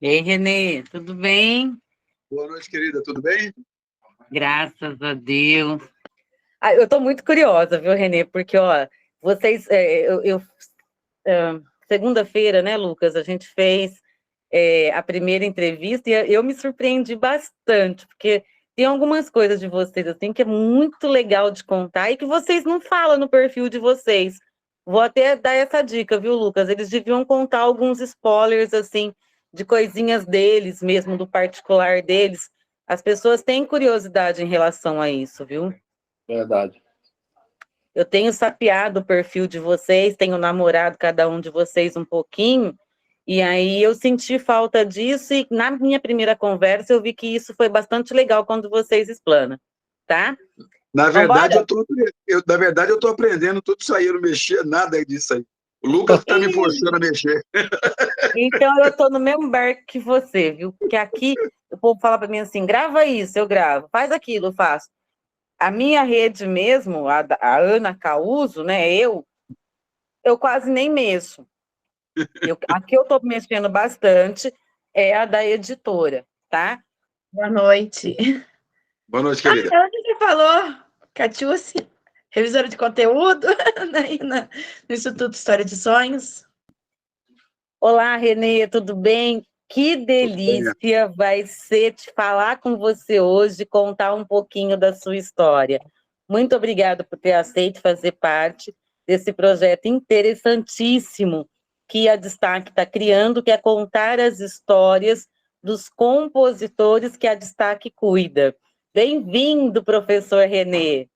Ei, Renê, tudo bem? Boa noite, querida. Tudo bem? Graças a Deus. Eu estou muito curiosa, viu, Renê? Porque, ó, vocês, segunda-feira, né, Lucas, a gente fez a primeira entrevista e eu me surpreendi bastante, porque tem algumas coisas de vocês, assim, que é muito legal de contar e que vocês não falam no perfil de vocês. Vou até dar essa dica, viu, Lucas? Eles deviam contar alguns spoilers, assim, de coisinhas deles mesmo, do particular deles. As pessoas têm curiosidade em relação a isso, viu? Verdade. Eu tenho sapeado o perfil de vocês, tenho namorado cada um de vocês um pouquinho, e aí eu senti falta disso, e na minha primeira conversa eu vi que isso foi bastante legal quando vocês explanam, tá? Na verdade, Vambora? eu tô aprendendo tudo isso aí. Eu não mexia nada disso aí. O Lucas está me forçando a mexer. Então eu tô no mesmo barco que você, viu? Porque aqui o povo fala para mim assim: grava isso, eu gravo, faz aquilo, eu faço. A minha rede mesmo, a Ana Causo, né? Eu quase nem mexo. A que eu estou mexendo bastante é a da editora, tá? Boa noite. Boa noite, querida. Ela que você falou, Catiúcia, revisora de conteúdo no Instituto História de Sonhos. Olá, Renê, tudo bem? Que Tudo bem? delícia vai ser te falar com você hoje, contar um pouquinho da sua história. Muito obrigada por ter aceito fazer parte desse projeto interessantíssimo que a Destaque está criando, que é contar as histórias dos compositores que a Destaque cuida. Bem-vindo, professor Renê.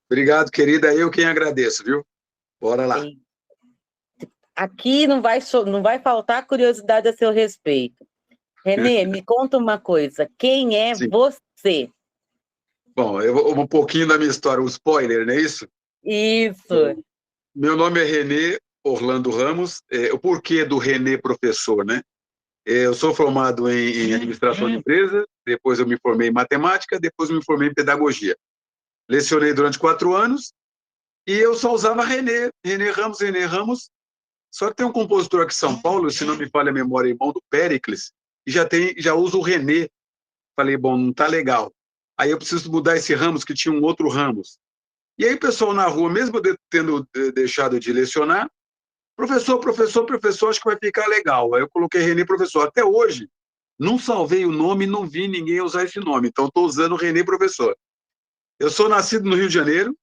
Obrigado, querida. Eu quem agradeço, viu? Bora lá. Aqui não vai faltar curiosidade a seu respeito. Renê, me conta uma coisa. Quem é Sim. você? Bom, um pouquinho da minha história, um spoiler, não é isso? Isso. Meu nome é Renê Orlando Ramos. O porquê do Renê professor, né? Eu sou formado em administração de empresa, depois eu me formei em matemática, depois eu me formei em pedagogia. Lecionei durante 4 anos e eu só usava Renê, Renê Ramos. Só que tem um compositor aqui em São Paulo, se não me falha a memória, irmão do Péricles, e já usa o Renê. Falei, bom, não tá legal. Aí eu preciso mudar esse Ramos, que tinha um outro Ramos. E aí o pessoal na rua, mesmo tendo deixado de lecionar, professor, acho que vai ficar legal. Aí eu coloquei Renê professor. Até hoje, não salvei o nome, não vi ninguém usar esse nome, então estou usando o Renê professor. Eu sou nascido no Rio de Janeiro,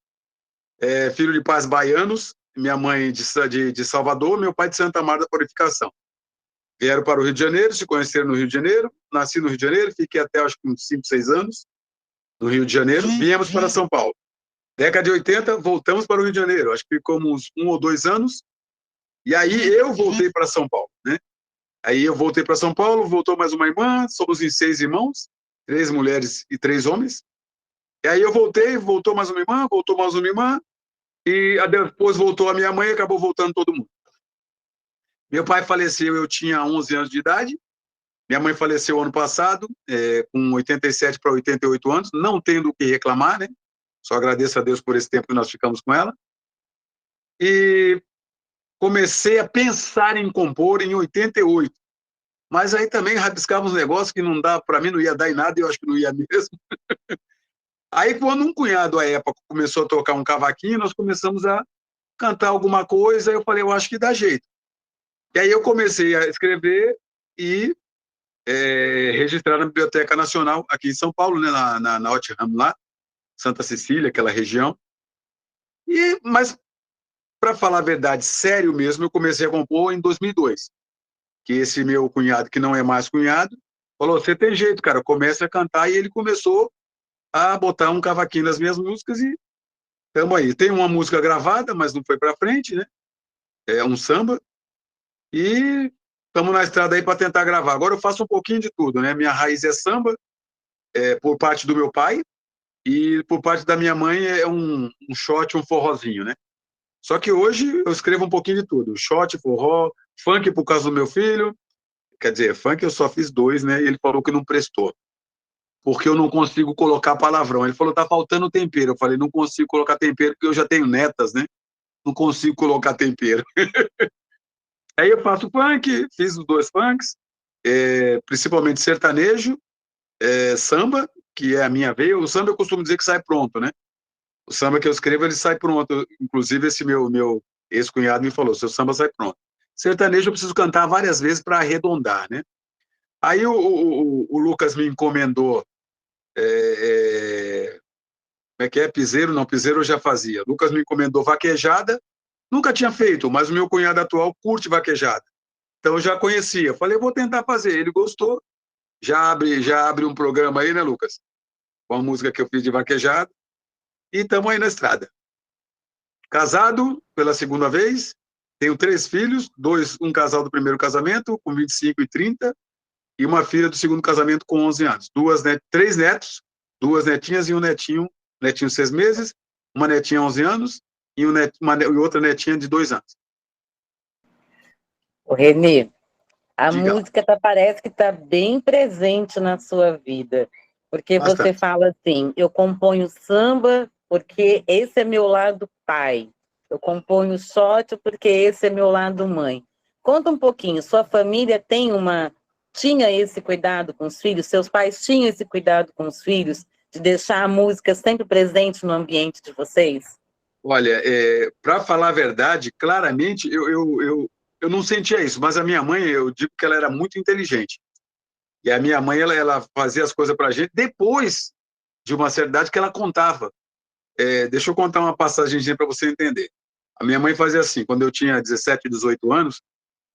filho de pais baianos, minha mãe de Salvador, meu pai de Santa Marta da Purificação. Vieram para o Rio de Janeiro, se conheceram no Rio de Janeiro, nasci no Rio de Janeiro, fiquei até acho que uns 5, 6 anos no Rio de Janeiro, viemos para São Paulo. Década de 80, voltamos para o Rio de Janeiro, acho que ficamos 1 ou 2 anos, e aí eu voltei para São Paulo, né? Aí eu voltei para São Paulo, voltou mais uma irmã, somos em 6 irmãos, 3 mulheres e 3 homens. E aí eu voltou mais uma irmã, voltou mais uma irmã, e depois voltou a minha mãe e acabou voltando todo mundo. Meu pai faleceu, eu tinha 11 anos de idade, minha mãe faleceu ano passado, com 87 para 88 anos, não tendo o que reclamar, né? Só agradeço a Deus por esse tempo que nós ficamos com ela. E comecei a pensar em compor em 88. Mas aí também rabiscava uns negócios que não dá, para mim não ia dar em nada, e eu acho que não ia mesmo. Aí quando um cunhado à época começou a tocar um cavaquinho, nós começamos a cantar alguma coisa, eu falei, eu acho que dá jeito. E aí eu comecei a escrever e registrar na Biblioteca Nacional, aqui em São Paulo, né, na Otham, lá, Santa Cecília, aquela região. Mas, para falar a verdade, sério mesmo, eu comecei a compor em 2002. Que esse meu cunhado, que não é mais cunhado, falou, você tem jeito, cara, comece a cantar, e ele começou a botar um cavaquinho nas minhas músicas e estamos aí. Tem uma música gravada, mas não foi para frente, né? É um samba, e estamos na estrada aí para tentar gravar. Agora eu faço um pouquinho de tudo, né? Minha raiz é samba, por parte do meu pai, e por parte da minha mãe é um shot, um forrozinho, né? Só que hoje eu escrevo um pouquinho de tudo, shot, forró, funk por causa do meu filho, quer dizer, funk eu só fiz 2, né? E ele falou que não prestou, porque eu não consigo colocar palavrão. Ele falou, tá faltando tempero. Eu falei, não consigo colocar tempero, porque eu já tenho netas, né? Não consigo colocar tempero. Aí eu faço funk, fiz os 2 funks, principalmente sertanejo, samba, que é a minha veia. O samba eu costumo dizer que sai pronto, né? O samba que eu escrevo, ele sai pronto. Inclusive, esse meu ex-cunhado me falou, seu samba sai pronto. Sertanejo eu preciso cantar várias vezes para arredondar, né? Aí o Lucas me encomendou, como é que é? Piseiro? Não, piseiro eu já fazia. Lucas me encomendou vaquejada, nunca tinha feito, mas o meu cunhado atual curte vaquejada. Então eu já conhecia. Falei, vou tentar fazer. Ele gostou. Já abre um programa aí, né, Lucas? Com a música que eu fiz de vaquejada. E estamos aí na estrada. Casado pela segunda vez, tenho 3 filhos, um casal do primeiro casamento, com 25 e 30, e uma filha do segundo casamento com 11 anos. 3 netos, 2 netinhas e um netinho 6 meses, uma netinha 11 anos e outra netinha de 2 anos. O Renê, a Diga lá. música parece que está bem presente na sua vida, porque Bastante. você fala assim, eu componho samba porque esse é meu lado pai, eu componho shot porque esse é meu lado mãe. Conta um pouquinho, sua família tinha esse cuidado com os filhos, seus pais tinham esse cuidado com os filhos, de deixar a música sempre presente no ambiente de vocês? Olha, para falar a verdade, claramente eu não sentia isso, mas a minha mãe, eu digo que ela era muito inteligente. E a minha mãe, ela fazia as coisas para a gente depois de uma certa idade que ela contava. Deixa eu contar uma passagemzinha para você entender. A minha mãe fazia assim, quando eu tinha 17, 18 anos,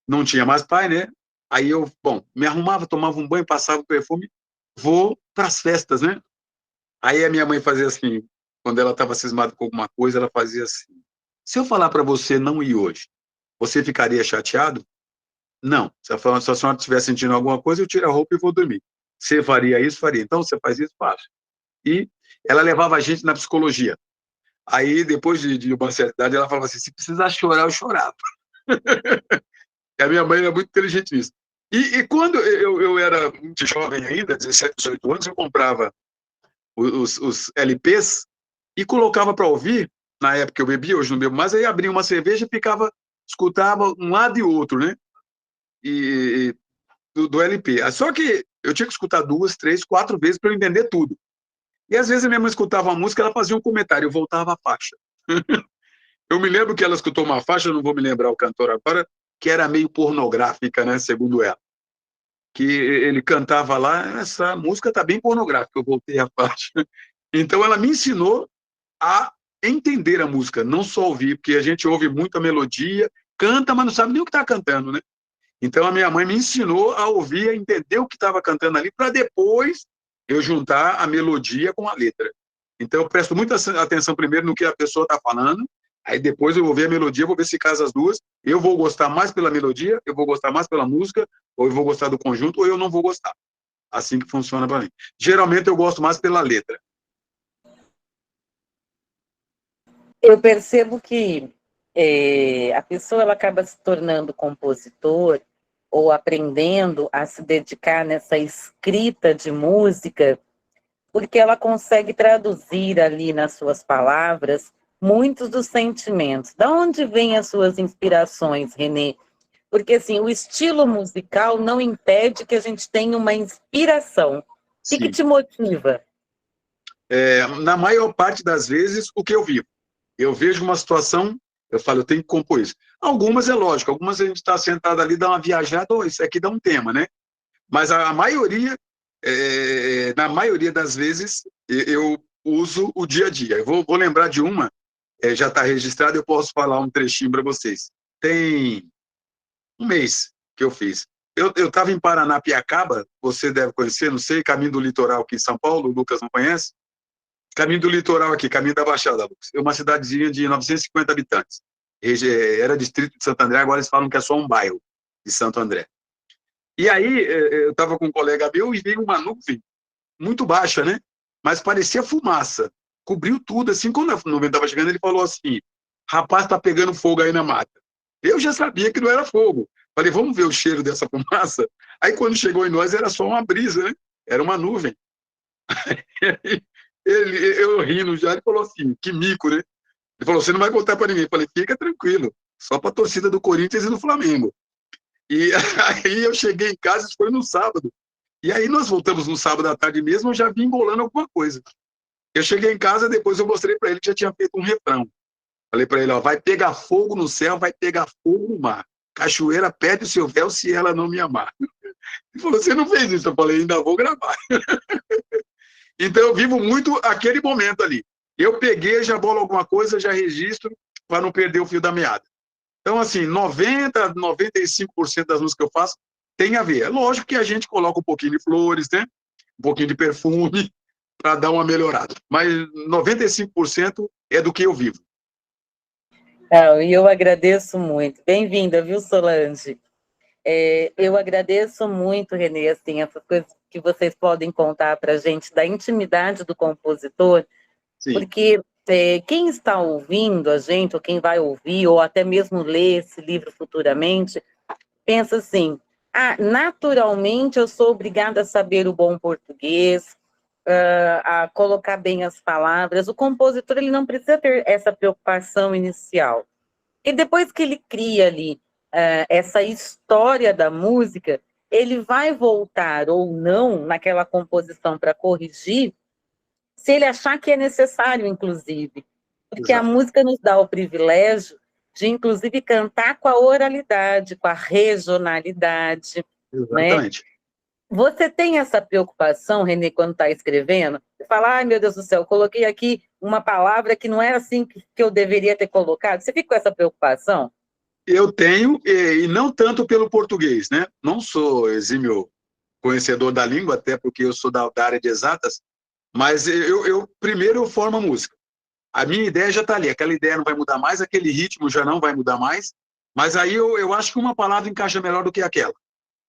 não tinha mais pai, né? Aí eu, me arrumava, tomava um banho, passava o perfume, vou para as festas, né? Aí a minha mãe fazia assim, quando ela estava cismada com alguma coisa, ela fazia assim, se eu falar para você não ir hoje, você ficaria chateado? Não. Se a senhora estiver sentindo alguma coisa, eu tiro a roupa e vou dormir. Você faria isso? Faria. Então, você faz isso? Faço. E ela levava a gente na psicologia. Aí, depois de uma certa idade, ela falava assim, se precisar chorar, eu chorava. E a minha mãe era muito inteligente nisso. E quando eu era muito jovem ainda, 17, 18 anos, eu comprava os LPs e colocava para ouvir. Na época eu bebia, hoje não bebo mais, aí abria uma cerveja e escutava um lado e outro, né? Do LP. Só que eu tinha que escutar 2, 3, 4 vezes para eu entender tudo. E às vezes a minha mãe escutava uma música, ela fazia um comentário, eu voltava a faixa. Eu me lembro que ela escutou uma faixa, não vou me lembrar o cantor agora, que era meio pornográfica, né, segundo ela. Que ele cantava lá, essa música tá bem pornográfica, eu voltei a faixa. Então ela me ensinou a entender a música, não só ouvir, porque a gente ouve muito a melodia, canta, mas não sabe nem o que está cantando, né? Então a minha mãe me ensinou a ouvir, a entender o que estava cantando ali, para depois eu juntar a melodia com a letra. Então eu presto muita atenção primeiro no que a pessoa está falando, aí depois eu vou ver a melodia, vou ver se casa as duas, eu vou gostar mais pela melodia, eu vou gostar mais pela música, ou eu vou gostar do conjunto, ou eu não vou gostar. Assim que funciona para mim. Geralmente eu gosto mais pela letra. Eu percebo que a pessoa ela acaba se tornando compositor ou aprendendo a se dedicar nessa escrita de música, porque ela consegue traduzir ali nas suas palavras muitos dos sentimentos. Da onde vêm as suas inspirações, Renê? Porque assim, o estilo musical não impede que a gente tenha uma inspiração. O que te motiva? Na maior parte das vezes, o que eu vivo. Eu vejo uma situação, eu falo, eu tenho que compor isso. Algumas é lógico, algumas a gente está sentado ali, dá uma viajada, isso aqui dá um tema, né? Mas a maioria, na maioria das vezes, eu uso o dia a dia. Eu vou lembrar de uma, já está registrada, eu posso falar um trechinho para vocês. Tem um mês que eu fiz. Eu estava em Paranapiacaba, você deve conhecer, não sei, caminho do litoral aqui em São Paulo, o Lucas não conhece? Caminho do litoral aqui, caminho da Baixada, Lucas. É uma cidadezinha de 950 habitantes. Era distrito de Santo André, agora eles falam que é só um bairro de Santo André. E aí, eu estava com um colega meu e veio uma nuvem muito baixa, né? Mas parecia fumaça. Cobriu tudo, assim. Quando a nuvem estava chegando, ele falou assim, rapaz, tá pegando fogo aí na mata. Eu já sabia que não era fogo. Falei, vamos ver o cheiro dessa fumaça? Aí, quando chegou em nós, era só uma brisa, né? Era uma nuvem. Eu rindo já, ele falou assim, que mico, né? Ele falou, você não vai contar para ninguém. Eu falei, fica tranquilo, só para a torcida do Corinthians e do Flamengo. E aí eu cheguei em casa, isso foi no sábado. E aí nós voltamos no sábado à tarde mesmo, eu já vim embolando alguma coisa. Eu cheguei em casa, depois eu mostrei para ele que já tinha feito um refrão. Falei para ele, ó, vai pegar fogo no céu, vai pegar fogo no mar. Cachoeira perde o seu véu se ela não me amar. Ele falou, você não fez isso? Eu falei, ainda vou gravar. Então eu vivo muito aquele momento ali. Eu peguei, já bolo alguma coisa, já registro, para não perder o fio da meada. Então, assim, 95% das músicas que eu faço tem a ver. É lógico que a gente coloca um pouquinho de flores, né? Um pouquinho de perfume, para dar uma melhorada. Mas 95% é do que eu vivo. E eu agradeço muito. Bem-vinda, viu, Solange? Eu agradeço muito, Renê, assim, essas coisas que vocês podem contar para a gente da intimidade do compositor, Sim. porque quem está ouvindo a gente, ou quem vai ouvir, ou até mesmo ler esse livro futuramente, pensa assim, naturalmente eu sou obrigada a saber o bom português, a colocar bem as palavras. O compositor, ele não precisa ter essa preocupação inicial. E depois que ele cria ali essa história da música, ele vai voltar ou não naquela composição para corrigir, se ele achar que é necessário, inclusive. Porque Exato. a música nos dá o privilégio de, inclusive, cantar com a oralidade, com a regionalidade. Exatamente. Né? Você tem essa preocupação, Renê, quando está escrevendo? Você fala, ai, meu Deus do céu, coloquei aqui uma palavra que não era assim que eu deveria ter colocado. Você fica com essa preocupação? Eu tenho, e não tanto pelo português, né? Não sou exímio conhecedor da língua, até porque eu sou da área de exatas, mas primeiro eu formo a música. A minha ideia já está ali, aquela ideia não vai mudar mais, aquele ritmo já não vai mudar mais, mas aí eu acho que uma palavra encaixa melhor do que aquela.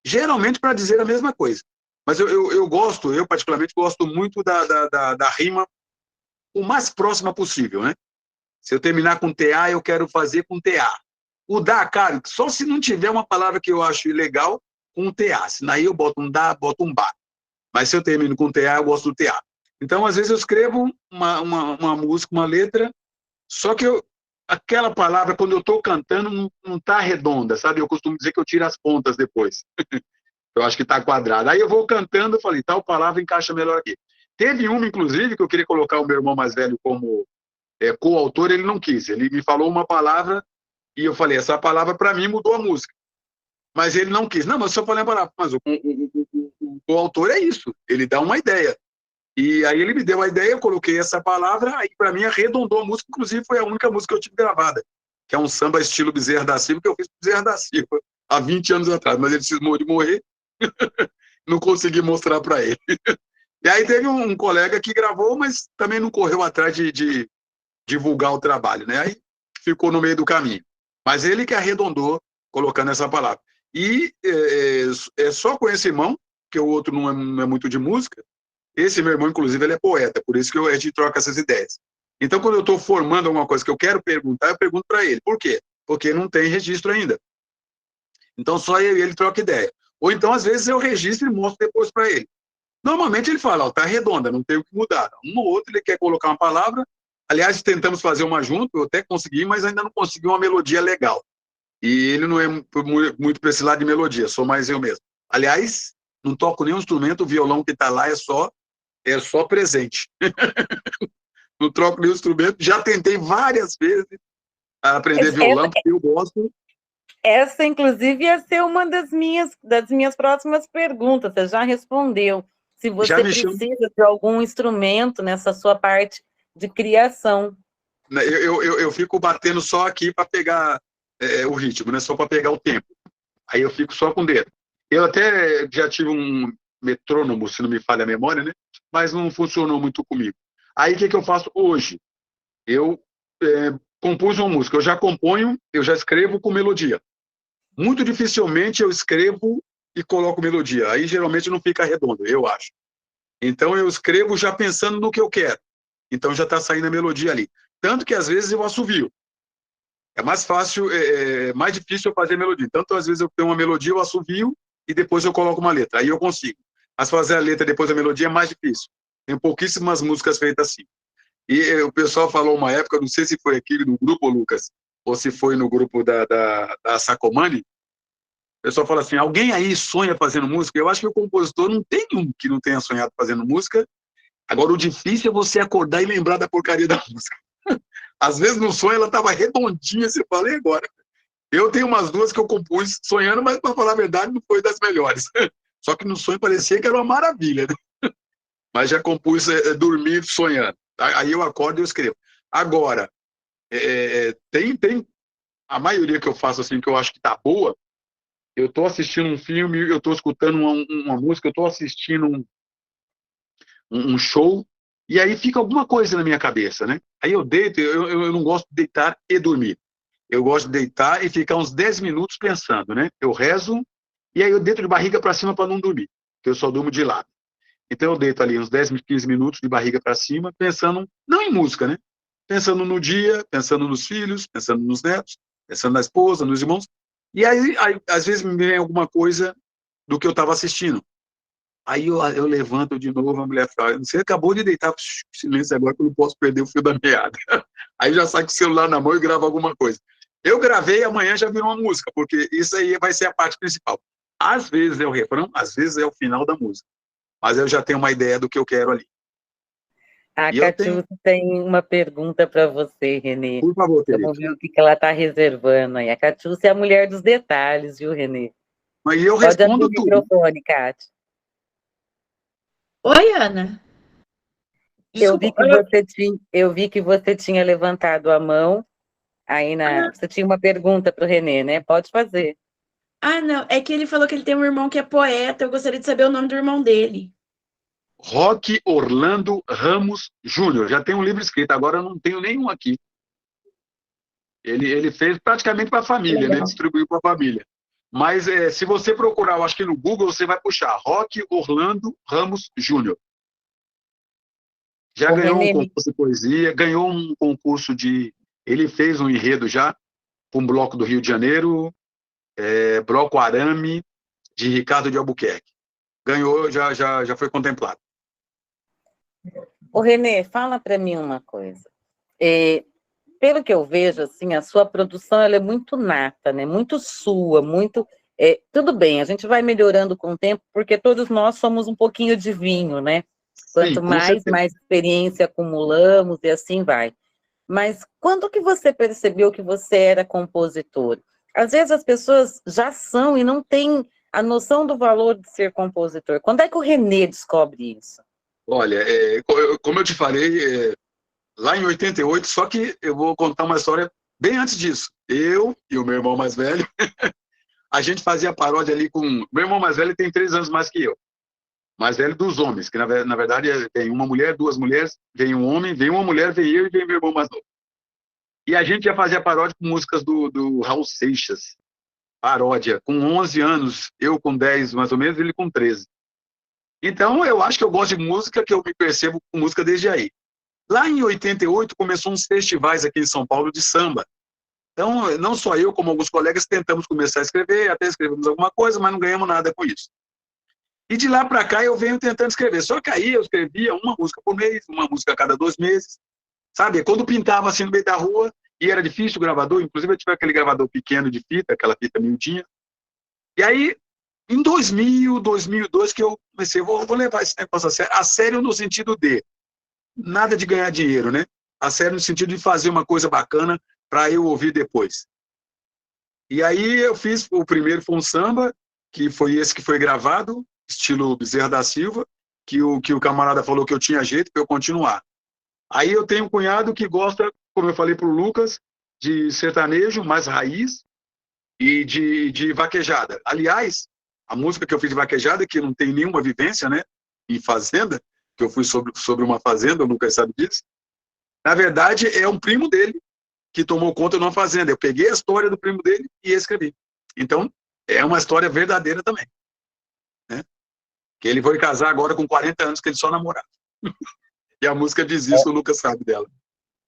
Geralmente para dizer a mesma coisa. Mas eu particularmente gosto muito da rima o mais próxima possível, né? Se eu terminar com TA, eu quero fazer com TA. O da, cara, só se não tiver uma palavra que eu acho legal com TA. Se daí eu boto um da, boto um ba. Mas se eu termino com TA, eu gosto do TA. Então, às vezes, eu escrevo uma música, uma letra, só que aquela palavra, quando eu estou cantando, não está redonda, sabe? Eu costumo dizer que eu tiro as pontas depois. Eu acho que está quadrada. Aí eu vou cantando, eu falei, tal palavra encaixa melhor aqui. Teve uma, inclusive, que eu queria colocar o meu irmão mais velho como coautor, ele não quis. Ele me falou uma palavra e eu falei, essa palavra para mim mudou a música. Mas ele não quis. Não, mas só falei a palavra. Mas o coautor é isso. Ele dá uma ideia. E aí ele me deu a ideia, eu coloquei essa palavra, aí para mim arredondou a música, inclusive foi a única música que eu tive gravada, que é um samba estilo Bezerra da Silva, que eu fiz pro Bezerra da Silva há 20 anos atrás, mas ele cismou de morrer, não consegui mostrar para ele. E aí teve um colega que gravou, mas também não correu atrás de divulgar o trabalho, né? Aí ficou no meio do caminho. Mas ele que arredondou, colocando essa palavra. E é só com esse irmão, que o outro não é muito de música. Esse meu irmão, inclusive, ele é poeta, por isso que a gente troca essas ideias. Então, quando eu estou formando alguma coisa que eu quero perguntar, eu pergunto para ele. Por quê? Porque não tem registro ainda. Então, só eu e ele troca ideia. Ou então, às vezes, eu registro e mostro depois para ele. Normalmente, ele fala, tá redonda, não tem o que mudar. Um ou outro, ele quer colocar uma palavra. Aliás, tentamos fazer uma junto, eu até consegui, mas ainda não consegui uma melodia legal. E ele não é muito para esse lado de melodia, sou mais eu mesmo. Aliás, não toco nenhum instrumento, o violão que está lá é só presente. Não troco nenhum instrumento. Já tentei várias vezes aprender violão, porque eu gosto. Essa, inclusive, ia ser uma das minhas próximas perguntas. Você já respondeu. Se você precisa de algum instrumento nessa sua parte de criação. Eu fico batendo só aqui para pegar o ritmo, né? Só para pegar o tempo. Aí eu fico só com o dedo. Eu até já tive um metrônomo, se não me falha a memória, né? Mas não funcionou muito comigo. Aí o que eu faço hoje? Eu compus uma música, eu já componho, eu já escrevo com melodia. Muito dificilmente eu escrevo e coloco melodia. Aí geralmente não fica redondo, eu acho. Então eu escrevo já pensando no que eu quero. Então já está saindo a melodia ali. Tanto que às vezes eu assovio. É mais fácil, mais difícil eu fazer melodia. Tanto às vezes eu tenho uma melodia, eu assovio e depois eu coloco uma letra. Aí eu consigo. Mas fazer a letra depois da melodia é mais difícil. Tem pouquíssimas músicas feitas assim. E o pessoal falou uma época, não sei se foi aqui no grupo, Lucas, ou se foi no grupo da Sacomani, O pessoal fala assim, alguém aí sonha fazendo música? Eu acho que o compositor não tem um que não tenha sonhado fazendo música. Agora, o difícil é você acordar e lembrar da porcaria da música. Às vezes, no sonho, ela estava redondinha, você fala, e agora? Eu tenho umas duas que eu compus sonhando, mas, para falar a verdade, não foi das melhores. Só que no sonho parecia que era uma maravilha, né? Mas já compus dormir sonhando. Aí eu acordo e eu escrevo. Agora, tem a maioria que eu faço assim, que eu acho que tá boa, eu estou assistindo um filme, eu estou escutando uma música, eu estou assistindo um show, e aí fica alguma coisa na minha cabeça, né? Aí eu deito, eu não gosto de deitar e dormir. Eu gosto de deitar e ficar uns 10 minutos pensando, né? Eu rezo, e aí eu deito de barriga para cima para não dormir, porque eu só durmo de lado. Então eu deito ali uns 10, 15 minutos de barriga para cima, pensando, não em música, né? Pensando no dia, pensando nos filhos, pensando nos netos, pensando na esposa, nos irmãos. E aí às vezes me vem alguma coisa do que eu estava assistindo. Aí eu levanto de novo, a mulher fala, você acabou de deitar pro silêncio agora que eu não posso perder o fio da meada. Aí já sai com o celular na mão e grava alguma coisa. Eu gravei, amanhã já virou uma música, porque isso aí vai ser a parte principal. Às vezes é o refrão, às vezes é o final da música. Mas eu já tenho uma ideia do que eu quero ali. A Catiúcia tem uma pergunta para você, Renê. Por favor, querido. Vamos ver o que ela está reservando aí. A Catiúcia é a mulher dos detalhes, viu, Renê? Mas eu Pode respondo abrir o tudo. microfone, Cátia. Oi, Ana. Desculpa, Eu vi que você tinha levantado a mão aí Você tinha uma pergunta para o Renê, né? Pode fazer. não. É que ele falou que ele tem um irmão que é poeta. Eu gostaria de saber o nome do irmão dele. Roque Orlando Ramos Júnior. Já tem um livro escrito, agora eu não tenho nenhum aqui. Ele fez praticamente para a família, né? Distribuiu para a família. Mas se você procurar, eu acho que no Google, você vai puxar Roque Orlando Ramos Júnior. Já ganhou um concurso de poesia, ganhou um concurso de... Ele fez um enredo já, para um bloco do Rio de Janeiro, Bloco Arame, de Ricardo de Albuquerque. Ganhou, já foi contemplado. Ô, Renê, fala para mim uma coisa. Pelo que eu vejo, assim, a sua produção ela é muito nata, né? Muito sua, muito... tudo bem, a gente vai melhorando com o tempo, porque todos nós somos um pouquinho de vinho, né? Quanto mais experiência acumulamos e assim vai. Mas quando que você percebeu que você era compositor? Às vezes as pessoas já são e não têm a noção do valor de ser compositor. Quando é que o Renê descobre isso? Olha, como eu te falei, lá em 88, só que eu vou contar uma história bem antes disso. Eu e o meu irmão mais velho, a gente fazia paródia ali com... Meu irmão mais velho tem 3 anos mais que eu. Mais velho dos homens, que na verdade tem uma mulher, 2 mulheres, vem um homem, vem uma mulher, vem eu e vem meu irmão mais novo. E a gente já fazia paródia com músicas do Raul Seixas. Paródia, com 11 anos, eu com 10 mais ou menos, ele com 13. Então, eu acho que eu gosto de música, que eu me percebo com música desde aí. Lá em 88, começou uns festivais aqui em São Paulo de samba. Então, não só eu, como alguns colegas, tentamos começar a escrever, até escrevemos alguma coisa, mas não ganhamos nada com isso. E de lá para cá eu venho tentando escrever. Só que aí eu escrevia uma música por mês, uma música a cada 2 meses. Sabe? Quando pintava assim no meio da rua, e era difícil o gravador, inclusive eu tive aquele gravador pequeno de fita, aquela fita miudinha. E aí, em 2000, 2002, que eu comecei, vou levar esse negócio a sério no sentido de nada de ganhar dinheiro, né? A sério no sentido de fazer uma coisa bacana para eu ouvir depois. E aí eu fiz, o primeiro foi um samba, que foi esse que foi gravado, estilo Bezerra da Silva, que o camarada falou que eu tinha jeito para eu continuar. Aí eu tenho um cunhado que gosta, como eu falei para o Lucas, de sertanejo, mais raiz, e de vaquejada. Aliás, a música que eu fiz de vaquejada, que não tem nenhuma vivência, né, em fazenda, que eu fui sobre uma fazenda, o Lucas sabe disso, na verdade é um primo dele que tomou conta de uma fazenda. Eu peguei a história do primo dele e escrevi. Então, é uma história verdadeira também. Né? Que ele foi casar agora com 40 anos, que ele só namorava. E a música diz isso, o Lucas sabe dela.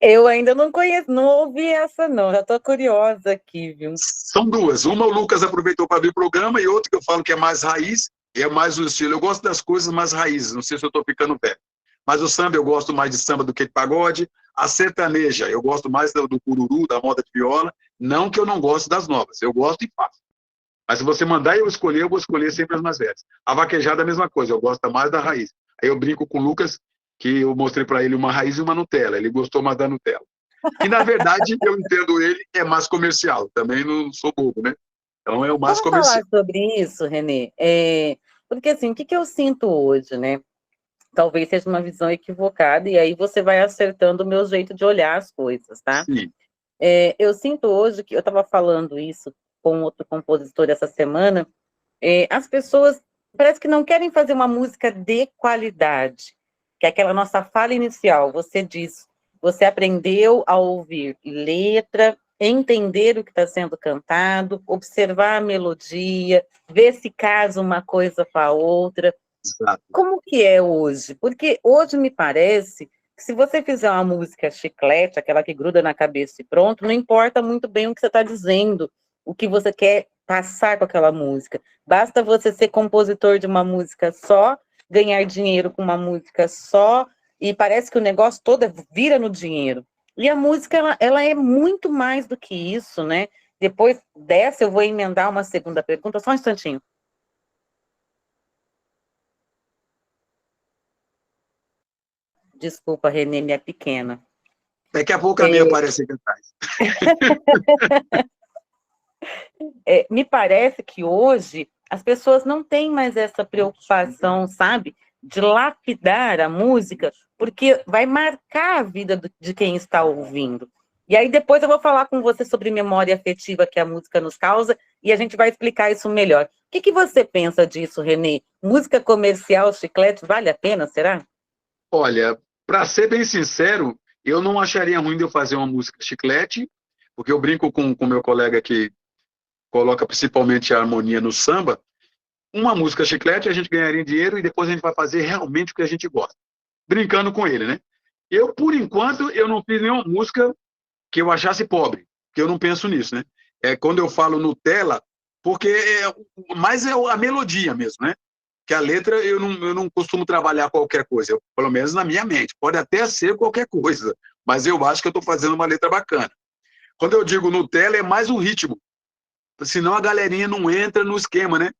Eu ainda não conheço, não ouvi essa não, já estou curiosa aqui, viu? São duas. Uma o Lucas aproveitou para abrir o programa e outra que eu falo que é mais raiz, é mais o estilo. Eu gosto das coisas mais raízes, não sei se eu estou ficando velho. Mas o samba, eu gosto mais de samba do que de pagode. A sertaneja, eu gosto mais do cururu, da moda de viola. Não que eu não goste das novas, eu gosto e faço. Mas se você mandar eu vou escolher sempre as mais velhas. A vaquejada é a mesma coisa, eu gosto mais da raiz. Aí eu brinco com o Lucas, que eu mostrei para ele uma raiz e uma Nutella. Ele gostou mais da Nutella. E, na verdade, eu entendo ele, é mais comercial. Também não sou bobo, né? Então, é o mais Vamos comercial. falar sobre isso, Renê? Porque, assim, o que eu sinto hoje, né? Talvez seja uma visão equivocada, e aí você vai acertando o meu jeito de olhar as coisas, tá? Sim. Eu sinto hoje que eu estava falando isso com outro compositor essa semana, as pessoas parece que não querem fazer uma música de qualidade, que é aquela nossa fala inicial. Você diz, você aprendeu a ouvir letra, entender o que está sendo cantado, observar a melodia, ver se casa uma coisa com a outra. Exato. Como que é hoje? Porque hoje me parece que se você fizer uma música chiclete, aquela que gruda na cabeça e pronto, não importa muito bem o que você está dizendo, o que você quer passar com aquela música. Basta você ser compositor de uma música só, ganhar dinheiro com uma música só, e parece que o negócio todo vira no dinheiro. E a música, ela é muito mais do que isso, né? Depois dessa, eu vou emendar uma segunda pergunta, só um instantinho. Desculpa, Renê, minha pequena. Daqui a pouco a minha aparece aqui atrás. Me parece que hoje as pessoas não têm mais essa preocupação, sabe, de lapidar a música, porque vai marcar a vida de quem está ouvindo. E aí depois eu vou falar com você sobre memória afetiva que a música nos causa, e a gente vai explicar isso melhor. O que você pensa disso, Renê? Música comercial, chiclete, vale a pena, será? Olha, para ser bem sincero, eu não acharia ruim de eu fazer uma música chiclete, porque eu brinco com o meu colega que coloca principalmente a harmonia no samba. Uma música chiclete, a gente ganharia dinheiro e depois a gente vai fazer realmente o que a gente gosta. Brincando com ele, né? Eu, por enquanto, eu não fiz nenhuma música que eu achasse pobre, porque eu não penso nisso, né? Quando eu falo Nutella, porque mais é a melodia mesmo, né? Que a letra eu não costumo trabalhar qualquer coisa, pelo menos na minha mente. Pode até ser qualquer coisa, mas eu acho que eu estou fazendo uma letra bacana. Quando eu digo Nutella, é mais o ritmo. Senão a galerinha não entra no esquema, né?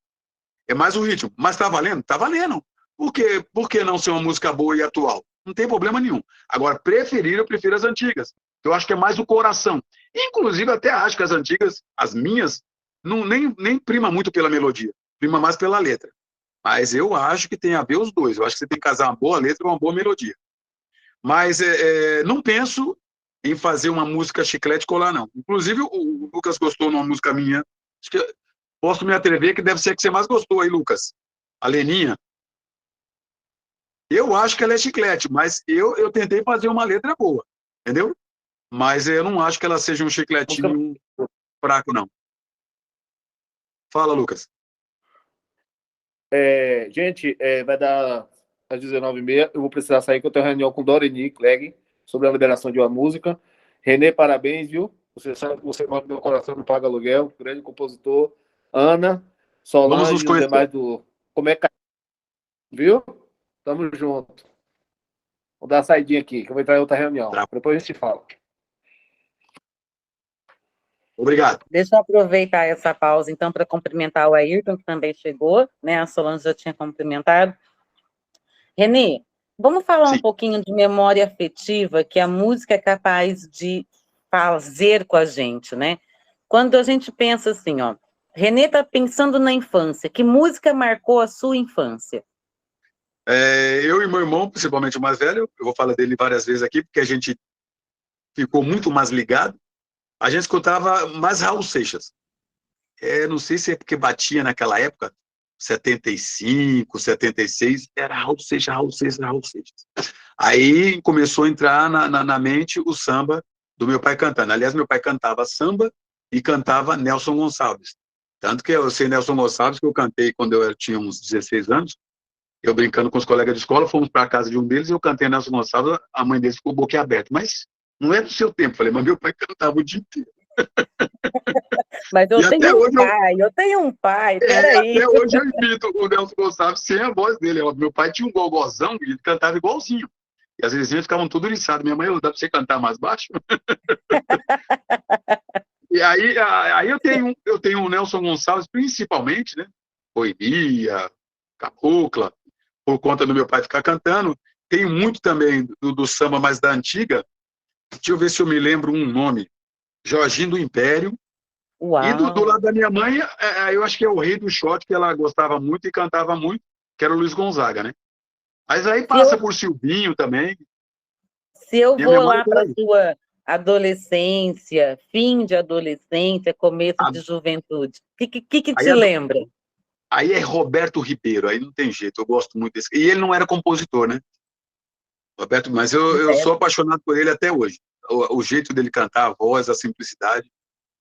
É mais o ritmo. Mas tá valendo? Tá valendo. Por que não ser uma música boa e atual? Não tem problema nenhum. Agora, eu prefiro as antigas. Eu acho que é mais o coração. Inclusive, até acho que as antigas, as minhas, nem prima muito pela melodia. Prima mais pela letra. Mas eu acho que tem a ver os dois. Eu acho que você tem que casar uma boa letra com uma boa melodia. Mas não penso em fazer uma música chiclete colar, não. Inclusive, o Lucas gostou de uma música minha. Acho que posso me atrever que deve ser a que você mais gostou aí, Lucas. A Leninha. Eu acho que ela é chiclete, mas eu tentei fazer uma letra boa, entendeu? Mas eu não acho que ela seja um chicletinho fraco, não. Fala, Lucas. Gente, vai dar às 19h30. Eu vou precisar sair, que eu tenho reunião com Doreni Clegg sobre a liberação de uma música. Renê, parabéns, viu? Você sabe que você mora no meu coração, não paga aluguel. Grande compositor. Ana, Solange e os demais do... Como é que... Viu? Tamo junto. Vou dar uma saidinha aqui, que eu vou entrar em outra reunião. Tá. Depois a gente fala. Obrigado. Deixa eu aproveitar essa pausa, então, para cumprimentar o Ayrton, que também chegou, né? A Solange já tinha cumprimentado. Renê, vamos falar um pouquinho de memória afetiva, que a música é capaz de fazer com a gente, né? Quando a gente pensa assim, ó, Renê está pensando na infância, que música marcou a sua infância? Eu e meu irmão, principalmente o mais velho, eu vou falar dele várias vezes aqui, porque a gente ficou muito mais ligado. A gente escutava mais Raul Seixas. Não sei se é porque batia naquela época, 75, 76, era Raul Seixas, Raul Seixas, Raul Seixas. Aí começou a entrar na mente o samba do meu pai cantando. Aliás, meu pai cantava samba e cantava Nelson Gonçalves. Tanto que eu sei Nelson Gonçalves, que eu cantei quando eu tinha uns 16 anos, eu brincando com os colegas de escola, fomos para a casa de um deles, eu cantei Nelson Gonçalves, a mãe deles ficou boquiaberta. Mas não é do seu tempo, falei, mas meu pai cantava o dia inteiro. Mas eu tenho um pai, peraí. Até hoje eu imito o Nelson Gonçalves sem a voz dele. Meu pai tinha um gogozão e ele cantava igualzinho. E as vizinhas ficavam tudo liçadas. Minha mãe, dá pra você cantar mais baixo? E aí eu tenho o Nelson Gonçalves, principalmente, né? Boemia, Cabocla, por conta do meu pai ficar cantando. Tenho muito também do samba mais da antiga. Deixa eu ver se eu me lembro um nome. Jorginho do Império. E do Uau! lado da minha mãe, eu acho que é o Rei do Shot, que ela gostava muito e cantava muito, que era o Luiz Gonzaga, né? Mas aí Se eu, passa por Silvinho também. se eu Minha vou memória lá é por para a aí. sua adolescência, fim de adolescência, começo Ah, de juventude, o que Aí te é, lembra? aí é Roberto Ribeiro, aí não tem jeito, eu gosto muito desse. E ele não era compositor, né? Roberto, mas eu É, sou apaixonado por ele até hoje. O jeito dele cantar, a voz, a simplicidade.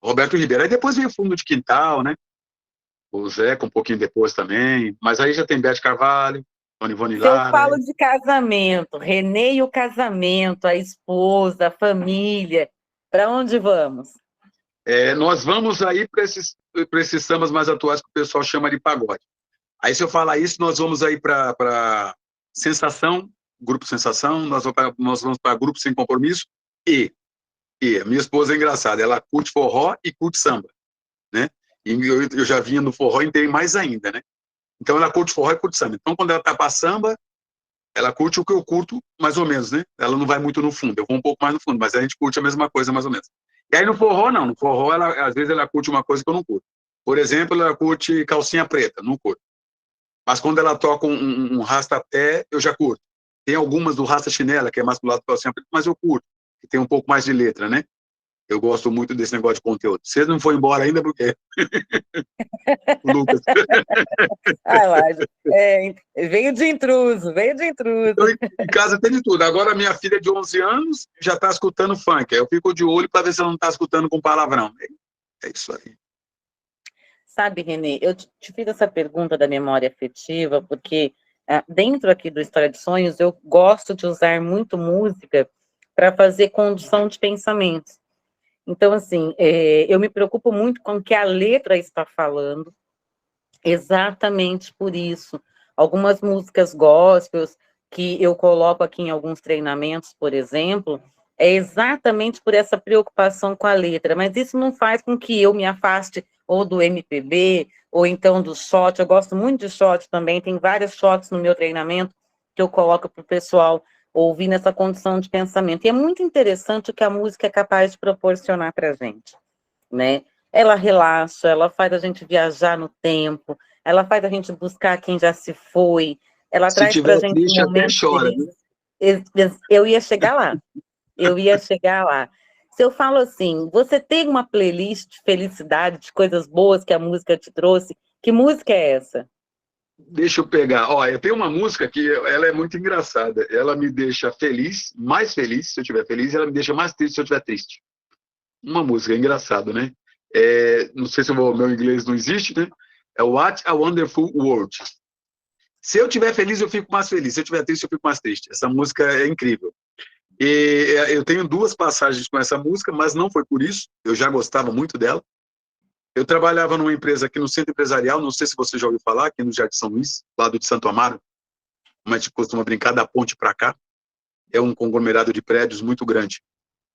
Roberto Ribeiro. Aí depois veio Fundo de Quintal, né? O Zeca um pouquinho depois também. Mas aí já tem Bete Carvalho, Tony Ivone se eu Lara. falo de casamento, Renê e o casamento, a esposa, a família, para onde vamos? Nós vamos aí para esses sambas mais atuais que o pessoal chama de pagode. Aí, se eu falar isso, nós vamos aí para Sensação, Grupo Sensação, nós vamos para Grupo Sem Compromisso e a minha esposa é engraçada, ela curte forró e curte samba, né? E eu já vinha no forró e tem mais ainda, né? Então, ela curte forró e curte samba. Então, quando ela tá para samba, ela curte o que eu curto, mais ou menos, né? Ela não vai muito no fundo, eu vou um pouco mais no fundo, mas a gente curte a mesma coisa, mais ou menos. E aí, no forró, não. No forró, às vezes, ela curte uma coisa que eu não curto. Por exemplo, ela curte calcinha preta, não curto. Mas quando ela toca um rasta-pé, eu já curto. Tem algumas do rasta chinela, que é mais pro lado do calcinha preta, mas eu curto, que tem um pouco mais de letra, né? Eu gosto muito desse negócio de conteúdo. Você não foi embora ainda porque Lucas. Ah, lá, veio de intruso, veio de intruso. Então, em casa tem de tudo. Agora, minha filha de 11 anos já está escutando funk. Aí eu fico de olho para ver se ela não está escutando com palavrão. É isso aí. Sabe, Renê, eu te fiz essa pergunta da memória afetiva, porque dentro aqui do História de Sonhos, eu gosto de usar muito música para fazer condução de pensamentos. Então, assim, eu me preocupo muito com o que a letra está falando, exatamente por isso. Algumas músicas gospels que eu coloco aqui em alguns treinamentos, por exemplo, é exatamente por essa preocupação com a letra, mas isso não faz com que eu me afaste ou do MPB, ou então do shot. Eu gosto muito de shot também, tem vários shots no meu treinamento que eu coloco para o pessoal ouvir nessa condição de pensamento. E é muito interessante o que a música é capaz de proporcionar para a gente, né? Ela relaxa, ela faz a gente viajar no tempo, ela faz a gente buscar quem já se foi, ela Se traz para a tiver gente triste, até momentos chora, viu? felizes. Eu ia chegar lá, eu ia chegar lá. Se eu falo assim, você tem uma playlist de felicidade, de coisas boas que a música te trouxe, que música é essa? Deixa eu pegar. Ó, eu tenho uma música que ela é muito engraçada. Ela me deixa feliz, mais feliz se eu estiver feliz, e ela me deixa mais triste se eu estiver triste. Uma música, é engraçado, né? Não sei se o meu inglês não existe, né? É What a Wonderful World. Se eu estiver feliz, eu fico mais feliz. Se eu estiver triste, eu fico mais triste. Essa música é incrível. E eu tenho duas passagens com essa música, mas não foi por isso. Eu já gostava muito dela. Eu trabalhava numa empresa aqui no Centro Empresarial, não sei se você já ouviu falar, aqui no Jardim São Luís, lado de Santo Amaro, como a gente costuma brincar, da ponte para cá. É um conglomerado de prédios muito grande.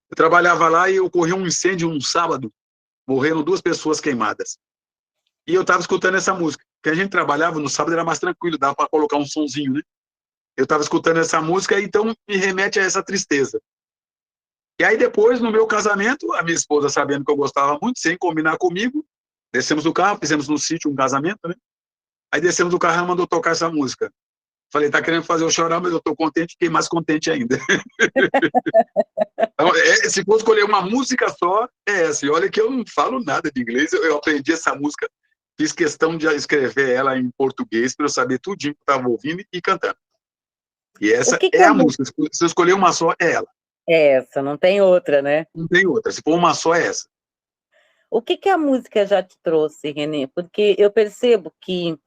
Eu trabalhava lá e ocorreu um incêndio um sábado, morreram 2 pessoas queimadas. E eu estava escutando essa música. Porque a gente trabalhava no sábado, era mais tranquilo, dava para colocar um sonzinho, né? Eu estava escutando essa música, então me remete a essa tristeza. E aí depois, no meu casamento, a minha esposa, sabendo que eu gostava muito, sem combinar comigo, descemos do carro, fizemos no sítio um casamento, né? Aí descemos do carro e ela mandou tocar essa música. Falei, tá querendo fazer eu chorar, mas eu tô contente, fiquei mais contente ainda. Então, se for escolher uma música só, é essa. E olha que eu não falo nada de inglês, eu aprendi essa música, fiz questão de escrever ela em português para eu saber tudinho que eu estava ouvindo e cantando. E O essa que é é a música. Se eu escolher uma só, é ela. essa? Não tem outra, né? Não tem outra. Se for uma só, é essa. O que a música já te trouxe, Renê? Porque eu percebo que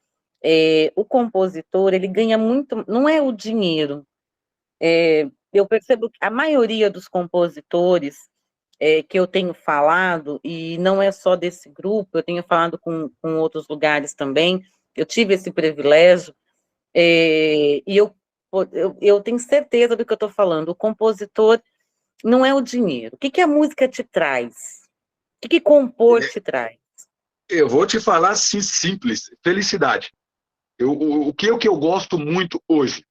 o compositor, ele ganha muito, não é o dinheiro. Eu percebo que a maioria dos compositores que eu tenho falado, e não é só desse grupo, eu tenho falado com outros lugares também, eu tive esse privilégio, e eu tenho certeza do que eu estou falando. O compositor não é o dinheiro. O que a música te traz? que compor te traz? Eu vou te falar assim, simples, felicidade. O que eu gosto muito hoje?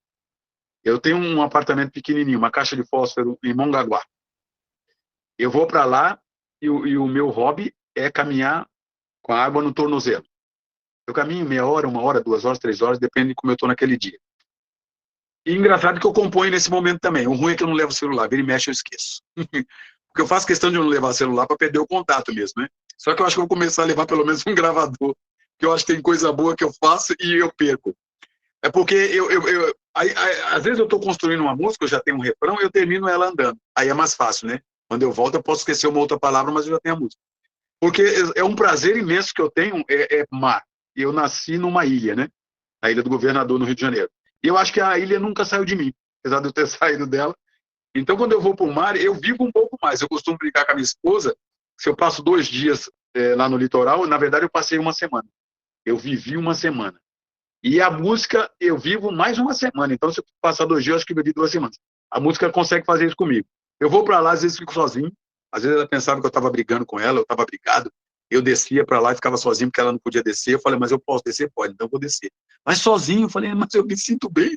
Eu tenho um apartamento pequenininho, uma caixa de fósforo em Mongaguá. Eu vou para lá e o meu hobby é caminhar com a água no tornozelo. Eu caminho meia hora, 1 hora, 2 horas, 3 horas, depende de como eu estou naquele dia. E engraçado que eu componho nesse momento também. O ruim é que eu não levo o celular, vira e mexe eu esqueço. Porque eu faço questão de não levar celular para perder o contato mesmo, né? Só que eu acho que eu vou começar a levar pelo menos um gravador, que eu acho que tem coisa boa que eu faço e eu perco. É porque às vezes eu estou construindo uma música, eu já tenho um refrão, eu termino ela andando. Aí é mais fácil, né? Quando eu volto, eu posso esquecer uma outra palavra, mas eu já tenho a música. Porque é um prazer imenso que eu tenho, é mar. Eu nasci numa ilha, né? A Ilha do Governador, no Rio de Janeiro. E eu acho que a ilha nunca saiu de mim, apesar de eu ter saído dela. Então, quando eu vou para o mar, eu vivo um pouco mais. Eu costumo brincar com a minha esposa, se eu passo 2 dias lá no litoral, na verdade eu passei 1 semana. Eu vivi 1 semana. E a música, eu vivo mais 1 semana. Então, se eu passar 2 dias, eu acho que eu vivi 2 semanas. A música consegue fazer isso comigo. Eu vou para lá, às vezes fico sozinho. Às vezes ela pensava que eu estava brigando com ela, eu estava brigado. Eu descia para lá e ficava sozinho, porque ela não podia descer. Eu falei, mas eu posso descer? Pode, então eu vou descer. Mas sozinho, eu falei, mas eu me sinto bem.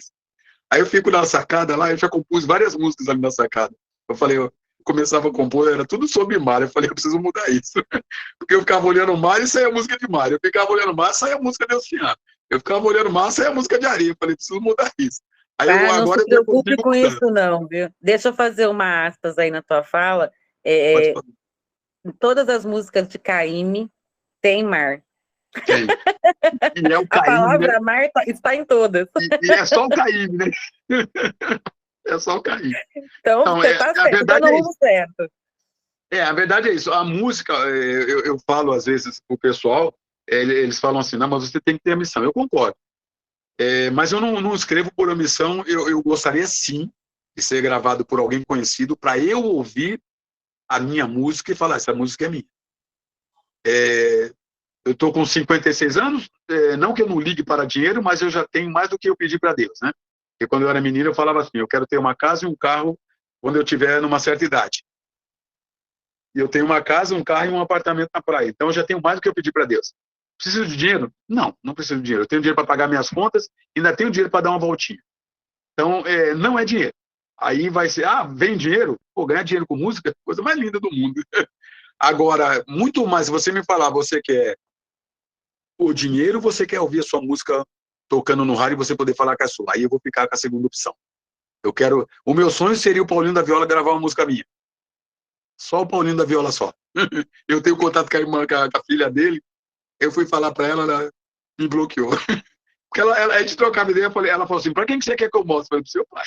Aí eu fico na sacada lá, eu já compus várias músicas ali na sacada. Eu falei, eu começava a compor, era tudo sobre mar. Eu falei, eu preciso mudar isso. Porque eu ficava olhando o mar e saía a música de mar. Eu ficava olhando o mar, saía a música de oceano. Eu ficava olhando o mar, saía a música de areia. Eu falei, preciso mudar isso. Aí Não agora se preocupe com mudando. isso não, viu? Deixa eu fazer uma aspas aí na tua fala. Pode falar. Em todas as músicas de Caymmi tem mar. Tem. E é o A Caymmi, palavra né? mar está em todas. E é só o Caymmi, né? É só o Caymmi. Então, Então, você está a certo, tá verdade no é rumo isso. certo. A verdade é isso. A música, eu falo às vezes pro pessoal, eles falam assim, não, mas você tem que ter a missão. Eu concordo. Mas eu não escrevo por omissão. Eu gostaria sim de ser gravado por alguém conhecido para eu ouvir a minha música e falar, essa música é minha. Eu estou com 56 anos, não que eu não ligue para dinheiro, mas eu já tenho mais do que eu pedi para Deus, né? Porque quando eu era menino eu falava assim, eu quero ter uma casa e um carro quando eu tiver numa certa idade. E eu tenho uma casa, um carro e um apartamento na praia. Então eu já tenho mais do que eu pedi para Deus. Preciso de dinheiro? Não, não preciso de dinheiro. Eu tenho dinheiro para pagar minhas contas e ainda tenho dinheiro para dar uma voltinha. Então, não é dinheiro. Aí vai ser, vem dinheiro? Pô, ganhar dinheiro com música, coisa mais linda do mundo. Agora, muito mais, se você me falar, você quer o dinheiro, você quer ouvir a sua música tocando no rádio e você poder falar que é sua. Aí eu vou ficar com a segunda opção. O meu sonho seria o Paulinho da Viola gravar uma música minha. Só o Paulinho da Viola só. Eu tenho contato com a irmã, com a filha dele. Eu fui falar para ela me bloqueou. Porque a gente trocava ideia, ela falou assim, para quem que você quer que eu mostre? Eu falei, pro seu pai.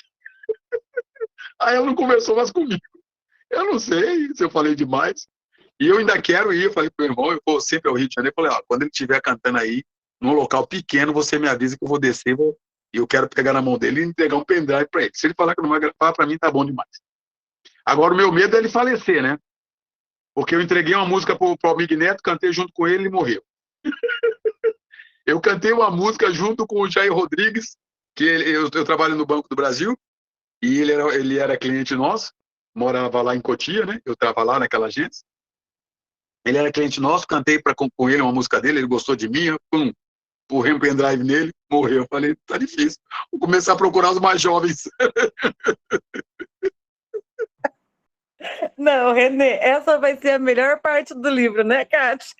Aí ela não conversou mais comigo. Eu não sei se eu falei demais. E eu ainda quero ir, eu falei pro meu irmão, eu vou sempre ao Rio de Janeiro, eu falei, quando ele estiver cantando aí, num local pequeno, você me avisa que eu vou descer, e eu quero pegar na mão dele e entregar um pendrive para ele. Se ele falar que não vai gravar, para mim tá bom demais. Agora, o meu medo é ele falecer, né? Porque eu entreguei uma música pro Almig Neto, cantei junto com ele e ele morreu. Eu cantei uma música junto com o Jair Rodrigues, que eu trabalho no Banco do Brasil, e ele era cliente nosso, morava lá em Cotia, né? Eu estava lá naquela agência. Ele era cliente nosso, cantei com ele uma música dele, ele gostou de mim, empurrei um pendrive nele, morreu. Eu falei, tá difícil, vou começar a procurar os mais jovens. Não, Renê, essa vai ser a melhor parte do livro, né, Kátia?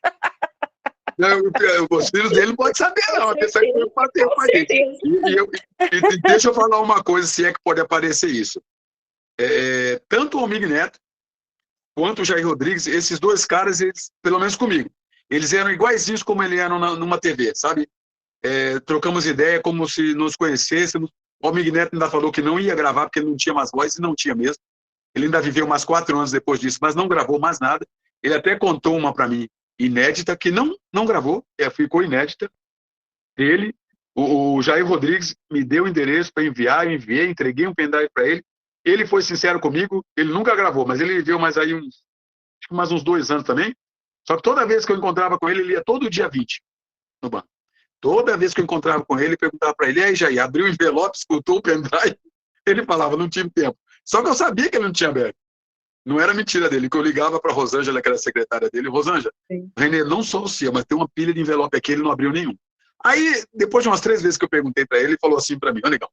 Os filhos dele não podem saber, não. A pessoa que foi bater com a gente. E deixa eu falar uma coisa, se é que pode aparecer isso. Tanto o Almig Neto quanto o Jair Rodrigues, esses dois caras, eles, pelo menos comigo, eles eram iguaizinhos como eles eram numa TV, sabe? Trocamos ideia como se nos conhecêssemos. O Almig Neto ainda falou que não ia gravar porque ele não tinha mais voz, e não tinha mesmo. Ele ainda viveu mais 4 anos depois disso, mas não gravou mais nada. Ele até contou uma para mim, inédita, que não gravou, ficou inédita. O Jair Rodrigues me deu o endereço para enviar, eu enviei, entreguei um pendrive para ele. Ele foi sincero comigo, ele nunca gravou, mas ele viveu mais aí mais uns 2 anos também. Só que toda vez que eu encontrava com ele, ele ia todo dia 20 no banco. Toda vez que eu encontrava com ele, eu perguntava para ele, e aí, Jair, abriu o envelope, escutou o pendrive, ele falava, não tive tempo. Só que eu sabia que ele não tinha aberto. Não era mentira dele, que eu ligava para a Rosângela, que era a secretária dele, Rosângela, Sim. Renê, não só o seu, mas tem uma pilha de envelope aqui, ele não abriu nenhum. Aí, depois de umas 3 vezes que eu perguntei para ele, ele falou assim para mim, ó, negão,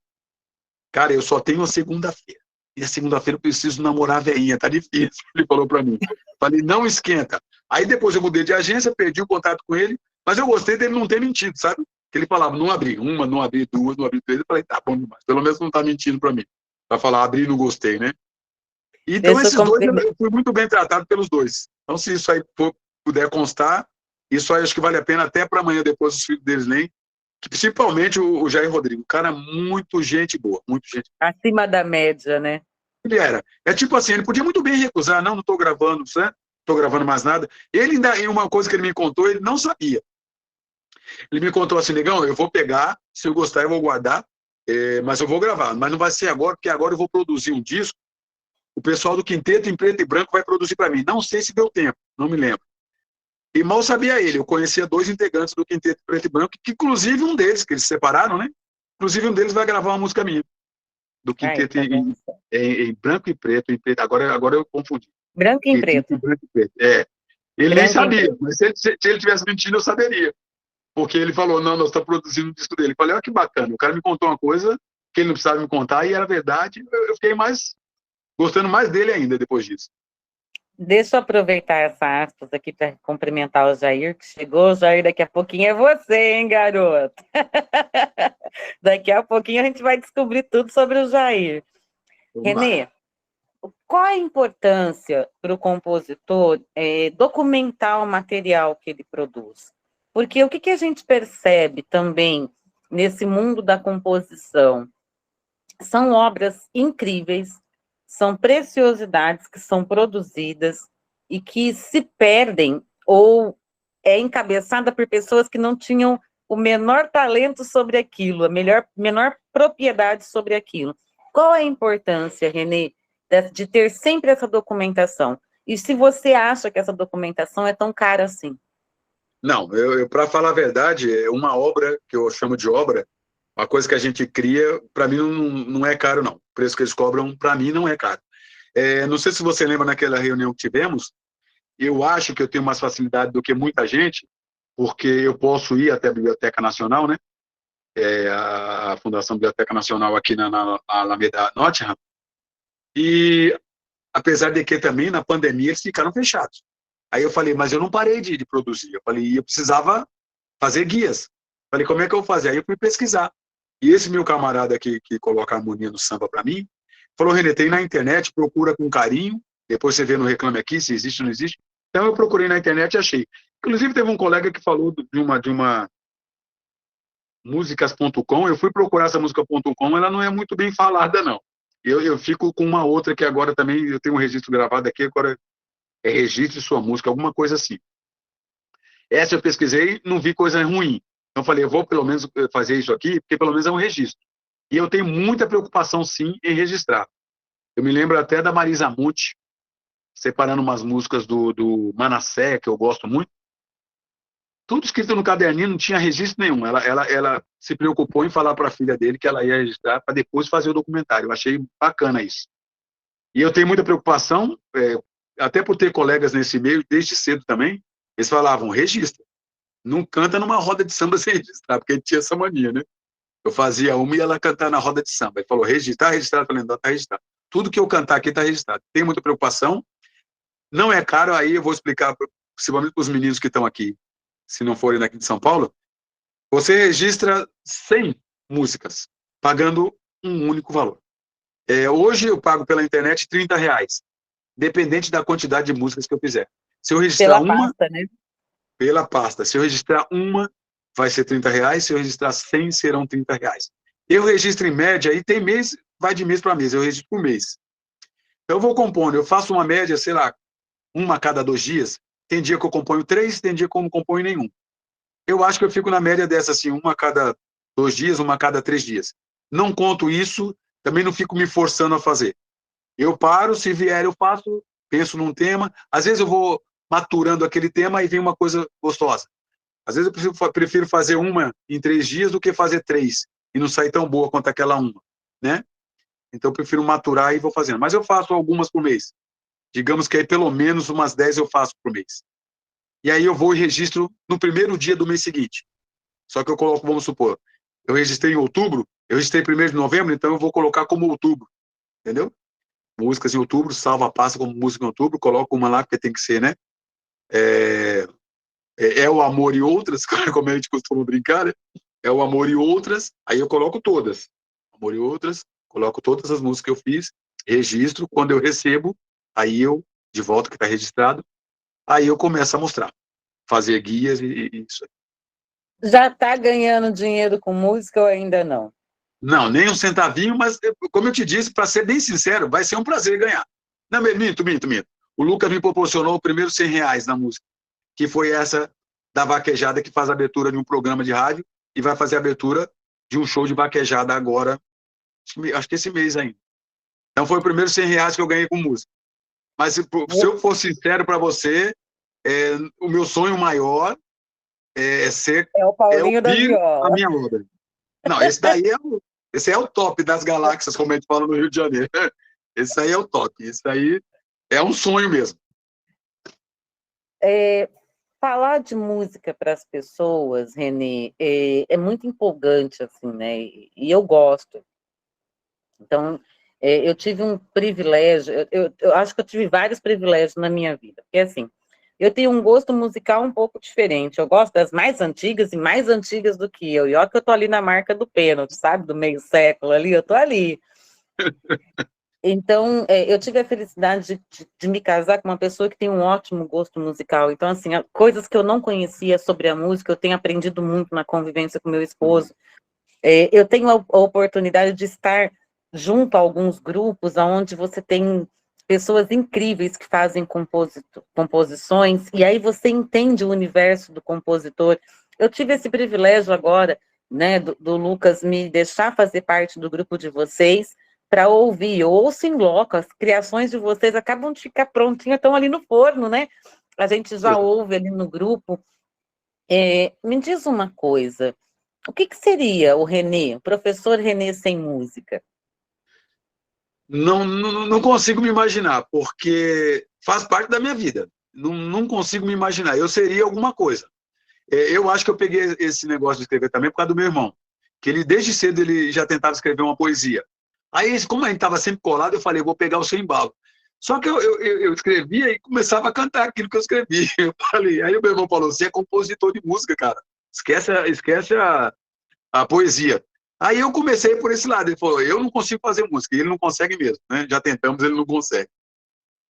cara, eu só tenho a segunda-feira. E a segunda-feira eu preciso namorar a veinha, tá difícil. Ele falou para mim. Falei, não esquenta. Aí depois eu mudei de agência, perdi o contato com ele, mas eu gostei dele não ter mentido, sabe? Que ele falava, não abri uma, não abri duas, não abri três. Eu falei, tá bom demais. Pelo menos não tá mentindo para mim. Para falar, abri e não gostei, né? Então Deixa eu esses dois, complementar. eu fui muito bem tratado pelos dois. Então se isso aí puder constar, isso aí acho que vale a pena até para amanhã, depois os filhos deles nem. Que principalmente o Jair Rodrigo, cara, muito gente boa, muito gente. Acima da média, né? Ele era. É tipo assim, ele podia muito bem recusar, não estou gravando, né? Não estou gravando mais nada. Ele ainda, em uma coisa que ele me contou, ele não sabia. Ele me contou assim, negão, eu vou pegar, se eu gostar eu vou guardar, mas eu vou gravar. Mas não vai ser agora, porque agora eu vou produzir um disco, o pessoal do Quinteto em Preto e Branco vai produzir para mim. Não sei se deu tempo, não me lembro. E mal sabia ele, eu conhecia 2 integrantes do Quinteto Preto e Branco, que inclusive um deles, que eles se separaram, né? Inclusive um deles vai gravar uma música minha, do Aí, Quinteto tá vendo? em branco e preto, agora eu confundi. Branco em Quinteto preto. em branco e preto. Ele nem Branco em sabia, preto. mas se ele tivesse mentindo, eu saberia. Porque ele falou, não, nós estamos produzindo o disco dele. Eu falei, olha que bacana, o cara me contou uma coisa que ele não precisava me contar e era verdade. Eu fiquei gostando mais dele ainda depois disso. Deixa eu aproveitar essa aspas aqui para cumprimentar o Jair, que chegou. Jair, daqui a pouquinho é você, hein, garoto? Daqui a pouquinho a gente vai descobrir tudo sobre o Jair. Renê, qual a importância para o compositor documentar o material que ele produz? Porque o que a gente percebe também nesse mundo da composição? São obras incríveis, são preciosidades que são produzidas e que se perdem ou é encabeçada por pessoas que não tinham o menor talento sobre aquilo, a menor propriedade sobre aquilo. Qual é a importância, Renê, de ter sempre essa documentação? E se você acha que essa documentação é tão cara assim? Não, para falar a verdade, é uma obra que eu chamo de obra, uma coisa que a gente cria, para mim não é caro, não. O preço que eles cobram, para mim, não é caro. Não sei se você lembra naquela reunião que tivemos, eu acho que eu tenho mais facilidade do que muita gente, porque eu posso ir até a Biblioteca Nacional, né? A Fundação Biblioteca Nacional aqui na Alameda Nottingham, e apesar de que também na pandemia eles ficaram fechados. Aí eu falei, mas eu não parei de produzir. Eu falei, eu precisava fazer guias. Falei, como é que eu vou fazer? Aí eu fui pesquisar. E esse meu camarada que coloca a harmonia no samba para mim, falou, Renê, tem na internet, procura com carinho, depois você vê no Reclame Aqui se existe ou não existe. Então eu procurei na internet e achei. Inclusive teve um colega que falou de uma músicas.com, eu fui procurar essa música.com, ela não é muito bem falada, não. Eu fico com uma outra que agora também, eu tenho um registro gravado aqui, agora registre sua música, alguma coisa assim. Essa eu pesquisei, não vi coisa ruim. Então falei, eu vou pelo menos fazer isso aqui, porque pelo menos é um registro. E eu tenho muita preocupação, sim, em registrar. Eu me lembro até da Marisa Monte, separando umas músicas do Manassé, que eu gosto muito. Tudo escrito no caderninho, não tinha registro nenhum. Ela se preocupou em falar para a filha dele que ela ia registrar para depois fazer o documentário. Eu achei bacana isso. E eu tenho muita preocupação, até por ter colegas nesse meio, desde cedo também, eles falavam, registra. Não canta numa roda de samba sem registrar, porque tinha essa mania, né? Eu fazia uma e ela cantar na roda de samba. Ele falou, registrar, registrado. Eu falei, não, tá registrado. Tudo que eu cantar aqui tá registrado. Tem muita preocupação. Não é caro, aí eu vou explicar, principalmente para os meninos que estão aqui, se não forem daqui de São Paulo. Você registra 100 músicas, pagando um único valor. Hoje eu pago pela internet R$30, dependente da quantidade de músicas que eu fizer. Se eu registrar Pela pasta, né? Pela pasta. Se eu registrar uma, vai ser R$30. Se eu registrar 100, serão R$30. Eu registro em média, e tem mês, vai de mês para mês, eu registro por mês. Então eu vou compondo, eu faço uma média, sei lá, uma a cada 2 dias. Tem dia que eu componho 3, tem dia que eu não componho nenhum. Eu acho que eu fico na média dessa, assim, uma a cada 2 dias, uma a cada 3 dias. Não conto isso, também não fico me forçando a fazer. Eu paro, se vier eu faço, penso num tema, às vezes eu vou maturando aquele tema e vem uma coisa gostosa. Às vezes eu prefiro fazer uma em 3 dias do que fazer 3 e não sair tão boa quanto aquela uma, né? Então eu prefiro maturar e vou fazendo. Mas eu faço algumas por mês. Digamos que aí pelo menos umas 10 eu faço por mês. E aí eu vou e registro no primeiro dia do mês seguinte. Só que eu coloco, vamos supor, eu registrei em outubro, eu registrei 1º de novembro, então eu vou colocar como outubro, entendeu? Músicas em outubro, salva a pasta como música em outubro, coloco uma lá, porque tem que ser, né? É o amor e outras, como a gente costuma brincar, né? É o amor e outras, aí eu coloco todas. Amor e outras, coloco todas as músicas que eu fiz, registro, quando eu recebo, aí eu, de volta que está registrado, aí eu começo a mostrar, fazer guias e isso aí. Já está ganhando dinheiro com música ou ainda não? Não, nem um centavinho, mas, como eu te disse, para ser bem sincero, vai ser um prazer ganhar. Não, minto. O Lucas me proporcionou o primeiro R$100 na música, que foi essa da vaquejada que faz a abertura de um programa de rádio e vai fazer a abertura de um show de vaquejada agora, acho que esse mês ainda. Então foi o primeiro R$100 que eu ganhei com música. Mas se eu for sincero para você, o meu sonho maior é ser É o Paulinho da Viola. a minha obra. Não, esse é o top das galáxias, como a gente fala no Rio de Janeiro. Esse aí é o top. Esse aí é um sonho mesmo. Falar de música para as pessoas, Renê, é muito empolgante, assim, né? E eu gosto. Então, eu tive um privilégio, eu acho que eu tive vários privilégios na minha vida, porque, assim, eu tenho um gosto musical um pouco diferente, eu gosto das mais antigas e mais antigas do que eu, e olha que eu tô ali na marca do pênalti, sabe, do meio século ali, eu tô ali. Então, eu tive a felicidade de me casar com uma pessoa que tem um ótimo gosto musical, então, assim, coisas que eu não conhecia sobre a música, eu tenho aprendido muito na convivência com meu esposo. Eu tenho a oportunidade de estar junto a alguns grupos onde você tem pessoas incríveis que fazem composições, e aí você entende o universo do compositor. Eu tive esse privilégio agora, né, do Lucas me deixar fazer parte do grupo de vocês, para ouvir. Eu ouço em loco, as criações de vocês acabam de ficar prontinhas, estão ali no forno, né? A gente já ouve ali no grupo. Me diz uma coisa, o que seria o Renê, o professor Renê sem música? Não consigo me imaginar, porque faz parte da minha vida. Não consigo me imaginar. Eu seria alguma coisa. Eu acho que eu peguei esse negócio de escrever também por causa do meu irmão, que ele, desde cedo, ele já tentava escrever uma poesia. Aí, como a gente estava sempre colado, eu falei, vou pegar o seu embalo. Só que eu escrevia e começava a cantar aquilo que eu escrevi. Eu falei, aí o meu irmão falou, você é compositor de música, cara. Esquece a poesia. Aí eu comecei por esse lado. Ele falou, eu não consigo fazer música. E ele não consegue mesmo, né? Já tentamos, ele não consegue.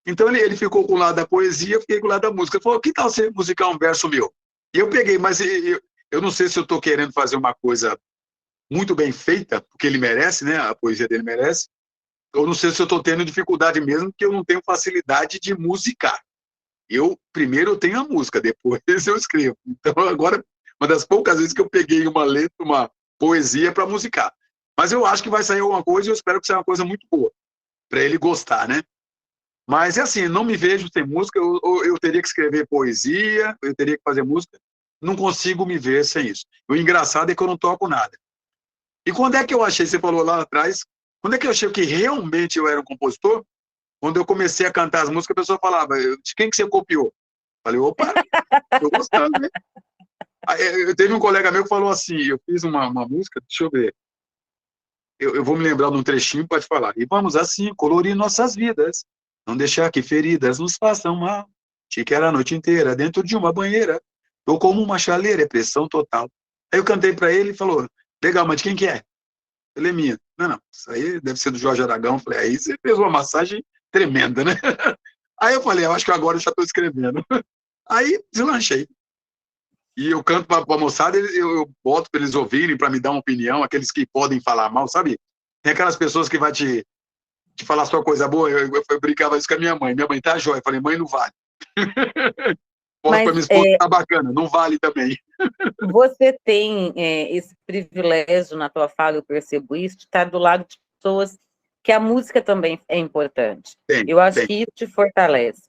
Então ele ficou com o lado da poesia, eu fiquei com o lado da música. Ele falou, que tal você musicar um verso meu? E eu peguei, mas eu não sei se eu estou querendo fazer uma coisa muito bem feita, porque ele merece, né? A poesia dele merece. Eu não sei se eu estou tendo dificuldade mesmo, porque eu não tenho facilidade de musicar. Primeiro eu tenho a música, depois eu escrevo. Então agora, uma das poucas vezes que eu peguei uma letra, uma poesia para musicar. Mas eu acho que vai sair alguma coisa e eu espero que seja uma coisa muito boa, para ele gostar, né? Mas é assim, não me vejo sem música, eu teria que escrever poesia, eu teria que fazer música, não consigo me ver sem isso. O engraçado é que eu não toco nada. E quando é que eu achei, você falou lá atrás, quando é que eu achei que realmente eu era um compositor? Quando eu comecei a cantar as músicas, a pessoa falava, de quem que você copiou? Falei, opa, tô gostando, né? Aí, teve um colega meu que falou assim, eu fiz uma música, deixa eu ver, eu vou me lembrar de um trechinho para te falar. E vamos assim, colorir nossas vidas, não deixar que feridas nos façam mal. Te quero a noite inteira dentro de uma banheira, tô como uma chaleira, é pressão total. Aí eu cantei para ele e falou, legal, mas de quem que é? Ele é minha. Não, isso aí deve ser do Jorge Aragão. Eu falei, aí você fez uma massagem tremenda, né? Aí eu falei, eu acho que agora eu já estou escrevendo. Aí deslanchei. E eu canto para a moçada, eu boto para eles ouvirem, para me dar uma opinião, aqueles que podem falar mal, sabe? Tem aquelas pessoas que vão te falar só coisa boa. Eu brincava isso com a minha mãe. Minha mãe tá jóia. Eu falei, mãe, não vale. Posso para minha esposa, tá bacana, não vale também. Você tem esse privilégio na tua fala, eu percebo isso, de estar do lado de pessoas que a música também é importante. Eu acho que isso te fortalece.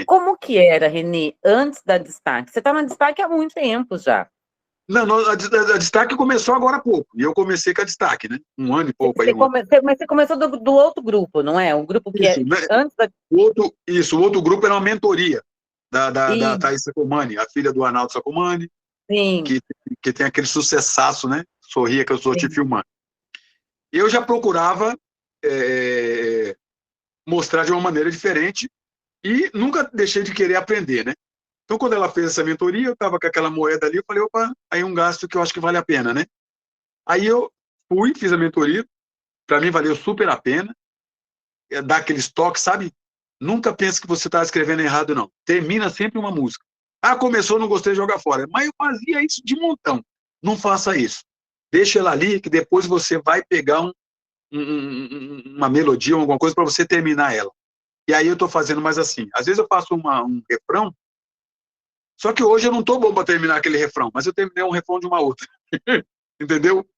Como que era, Renê, antes da Destaque? Você está na Destaque há muito tempo já. Não, a Destaque começou agora há pouco, e eu comecei com a Destaque, né? 1 ano e pouco aí. Mas você começou do outro grupo, não é? Um grupo que Isso, é né? antes da... O outro grupo era uma mentoria da E, Thaís Sacomani, a filha do Arnaldo Sacomani, sim, que tem aquele sucessaço, né? Sorria que eu estou te sim. filmando. Eu já procurava mostrar de uma maneira diferente e nunca deixei de querer aprender, né? Então, quando ela fez essa mentoria, eu estava com aquela moeda ali, eu falei, opa, aí um gasto que eu acho que vale a pena, né? Aí eu fui, fiz a mentoria, para mim valeu super a pena, dar aqueles toques, sabe? Nunca pense que você está escrevendo errado, não. Termina sempre uma música. Ah, começou, não gostei, joga fora. Mas eu fazia isso de montão. Não faça isso. Deixa ela ali, que depois você vai pegar uma melodia, alguma coisa, para você terminar ela. E aí eu estou fazendo mais assim. Às vezes eu faço um refrão, só que hoje eu não estou bom para terminar aquele refrão, mas eu terminei um refrão de uma outra. Entendeu?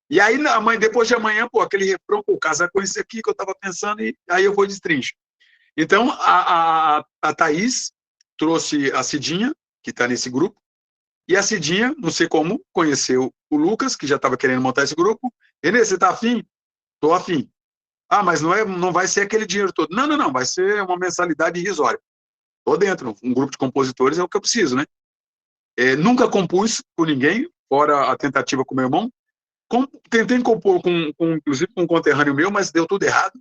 E aí, depois de amanhã, pô, aquele refrão, pô, casar com esse aqui que eu estava pensando, e aí eu vou destrincho. Então, a Thaís trouxe a Cidinha, que está nesse grupo, e a Cidinha, não sei como, conheceu o Lucas, que já estava querendo montar esse grupo. Renê, você está afim? Estou afim. Ah, mas não vai ser aquele dinheiro todo. Não, vai ser uma mensalidade irrisória. Estou dentro, um grupo de compositores é o que eu preciso, né? Nunca compus com ninguém, fora a tentativa com meu irmão. Tentei compor, inclusive com um conterrâneo meu, mas deu tudo errado.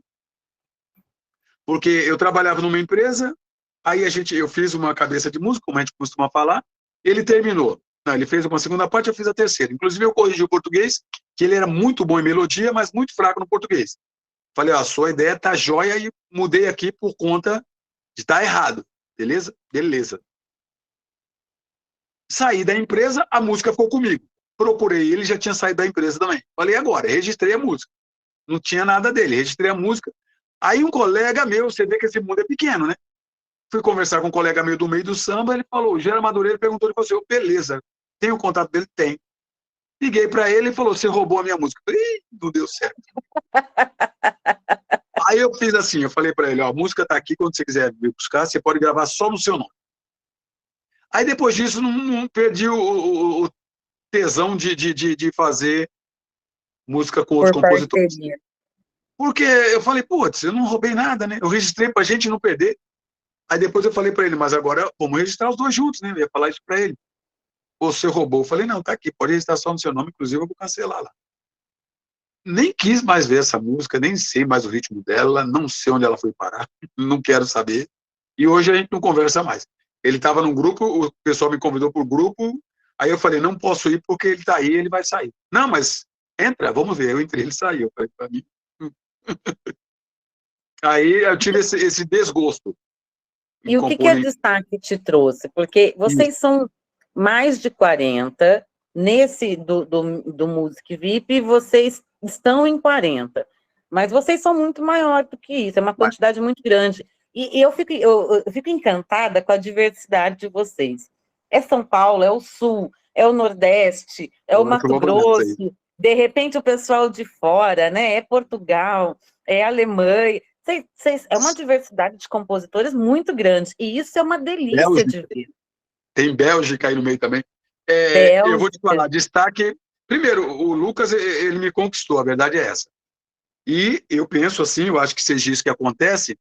Porque eu trabalhava numa empresa, aí eu fiz uma cabeça de música, como a gente costuma falar, ele terminou. Não, ele fez uma segunda parte, eu fiz a terceira. Inclusive, eu corrigi o português, que ele era muito bom em melodia, mas muito fraco no português. Falei, ó, a sua ideia tá jóia e mudei aqui por conta de estar errado. Beleza? Beleza. Saí da empresa, a música ficou comigo. Procurei ele, já tinha saído da empresa também. Falei, agora, registrei a música. Não tinha nada dele, registrei a música. Aí um colega meu, você vê que esse mundo é pequeno, né? Fui conversar com um colega meu do meio do samba, ele falou, Gera Madureira perguntou, ele falou assim, beleza, tem o contato dele? Tem. Liguei para ele e falou, você roubou a minha música. Eu falei, não deu certo. Aí eu fiz assim, eu falei para ele, ó, a música tá aqui, quando você quiser vir buscar, você pode gravar só no seu nome. Aí depois disso, não perdi o tesão de fazer música com outros Por compositores. parceria. Porque eu falei, putz, eu não roubei nada, né? Eu registrei pra gente não perder. Aí depois eu falei para ele, mas agora vamos registrar os dois juntos, né? Eu ia falar isso para ele. Você roubou. Eu falei, não, tá aqui, pode registrar só no seu nome, inclusive eu vou cancelar lá. Nem quis mais ver essa música, nem sei mais o ritmo dela, não sei onde ela foi parar, não quero saber. E hoje a gente não conversa mais. Ele estava num grupo, o pessoal me convidou para o grupo, aí eu falei, não posso ir porque ele está aí, ele vai sair. Não, mas entra, vamos ver. Eu entrei, ele saiu. Eu falei, para mim. Aí eu tive esse desgosto. E o que a Destaque te trouxe? Porque vocês são mais de 40, nesse do Music VIP, vocês estão em 40. Mas vocês são muito maior do que isso, é uma quantidade muito grande. E eu fico encantada com a diversidade de vocês. É São Paulo, é o Sul, é o Nordeste, é o Mato Grosso, de repente o pessoal de fora, né? É Portugal, é Alemanha. É uma diversidade de compositores muito grande, e isso é uma delícia Bélgica. de ver. Tem Bélgica aí no meio também. Eu vou te falar, Destaque... Primeiro, o Lucas, ele me conquistou, a verdade é essa. E eu penso assim, eu acho que seja isso que acontece,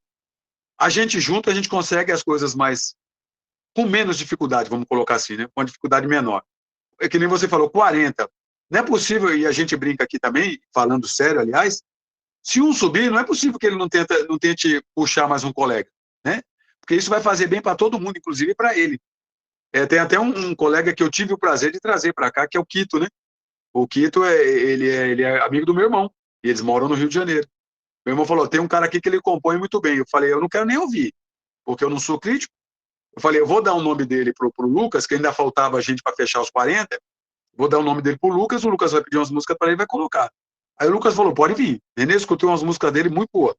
a gente junto, a gente consegue as coisas mais... com menos dificuldade, vamos colocar assim, né? Com uma dificuldade menor. É que nem você falou, 40. Não é possível, e a gente brinca aqui também, falando sério, aliás, se um subir, não é possível que ele não tente puxar mais um colega, né? Porque isso vai fazer bem para todo mundo, inclusive para ele. Tem até um colega que eu tive o prazer de trazer para cá, que é o Quito, né? O Quito, ele é amigo do meu irmão, e eles moram no Rio de Janeiro. Meu irmão falou, tem um cara aqui que ele compõe muito bem. Eu falei, eu não quero nem ouvir, porque eu não sou crítico. Eu falei, eu vou dar o nome dele pro Lucas, que ainda faltava a gente para fechar os 40, vou dar o nome dele pro Lucas, o Lucas vai pedir umas músicas para ele e vai colocar. Aí o Lucas falou, pode vir. Renê, escutei umas músicas dele muito boas.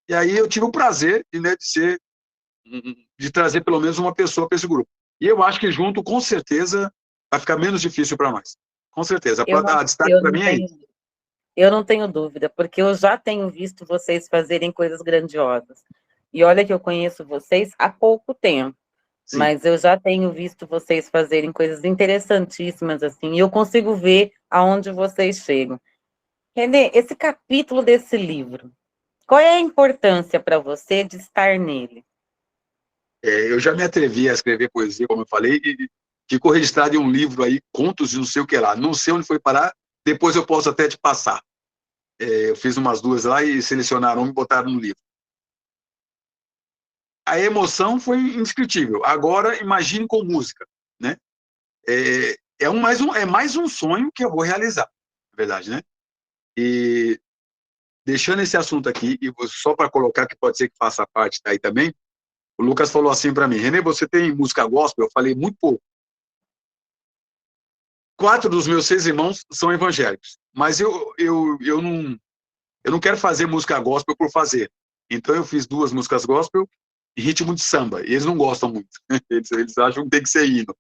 E aí eu tive o prazer de trazer pelo menos uma pessoa para esse grupo. E eu acho que junto, com certeza, vai ficar menos difícil para nós. Com certeza. A Destaque para mim é isso. Eu não tenho dúvida, porque eu já tenho visto vocês fazerem coisas grandiosas. E olha que eu conheço vocês há pouco tempo. Sim. Mas eu já tenho visto vocês fazerem coisas interessantíssimas, assim, e eu consigo ver aonde vocês chegam. Renê, esse capítulo desse livro, qual é a importância para você de estar nele? Eu já me atrevi a escrever poesia, como eu falei, e ficou registrado em um livro aí, contos de não sei o que lá. Não sei onde foi parar, depois eu posso até te passar. Eu fiz umas duas lá e selecionaram e botaram no livro. A emoção foi indescritível. Agora, imagine com música, né? É mais um sonho que eu vou realizar, na verdade, né? E deixando esse assunto aqui, e só para colocar que pode ser que faça parte daí também, o Lucas falou assim para mim: Renê, você tem música gospel? Eu falei muito pouco. 4 dos meus 6 irmãos são evangélicos, mas eu não quero fazer música gospel por fazer. Então eu fiz 2 músicas gospel em ritmo de samba, e eles não gostam muito. Eles acham que tem que ser hino.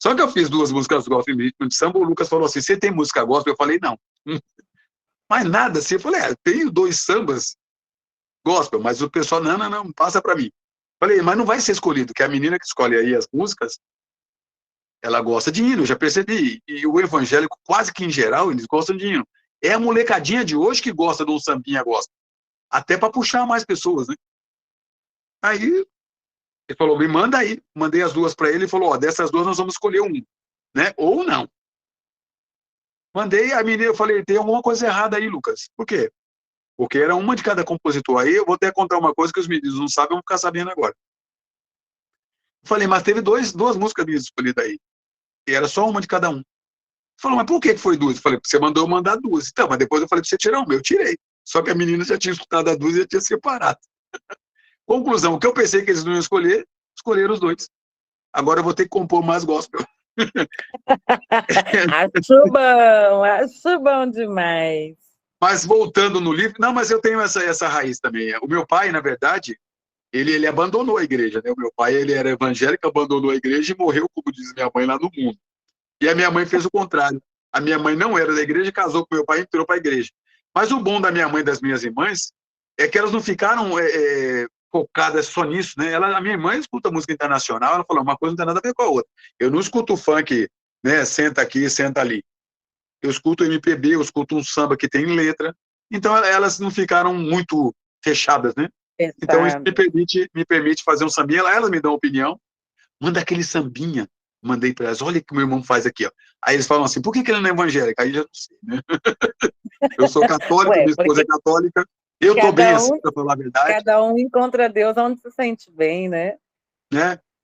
Só que eu fiz 2 músicas gospel em ritmo de samba, o Lucas falou assim: você tem música gospel? Eu falei, não. Mas nada assim. Eu falei, tenho 2 sambas gospel, mas o pessoal, não, passa para mim. Falei, mas não vai ser escolhido, que a menina que escolhe aí as músicas, ela gosta de hino, eu já percebi. E o evangélico, quase que em geral, eles gostam de hino. É a molecadinha de hoje que gosta de um sambinha gospel. Até para puxar mais pessoas, né? Aí ele falou, me manda aí. Mandei as 2 para ele e falou, dessas 2 nós vamos escolher um, né? Ou não. Mandei a menina, eu falei, tem alguma coisa errada aí, Lucas. Por quê? Porque era uma de cada compositor. Aí eu vou até contar uma coisa que os meninos não sabem, vão ficar sabendo agora. Eu falei, mas teve 2 músicas minhas escolhidas aí. E era só uma de cada um. Falou, mas por que foi 2? Eu falei, você mandou eu mandar 2. Então, mas depois eu falei pra você tirar uma. Eu tirei. Só que a menina já tinha escutado a 2 e já tinha separado. Conclusão, o que eu pensei que eles não iam escolher, escolheram os 2. Agora eu vou ter que compor mais gospel. Acho bom demais. Mas voltando no livro, não, mas eu tenho essa raiz também. O meu pai, na verdade, ele abandonou a igreja, né? O meu pai, ele era evangélico, abandonou a igreja e morreu, como diz minha mãe, lá no mundo. E a minha mãe fez o contrário. A minha mãe não era da igreja, casou com meu pai e entrou para a igreja. Mas o bom da minha mãe e das minhas irmãs é que elas não ficaram focadas só nisso, né? A minha irmã escuta música internacional, ela falou, uma coisa não tem nada a ver com a outra. Eu não escuto funk, né? Senta aqui, senta ali. Eu escuto MPB, eu escuto um samba que tem letra. Então elas não ficaram muito fechadas, né? Então isso me permite fazer um sambinha. Elas me dão opinião, manda aquele sambinha. Mandei para elas, olha o que meu irmão faz aqui, ó. Aí eles falam assim, por que ele não é evangélico? Aí já não sei, né? Eu sou católico, minha esposa é católica, eu tô bem assim, para falar a verdade. Cada um encontra Deus onde se sente bem, né?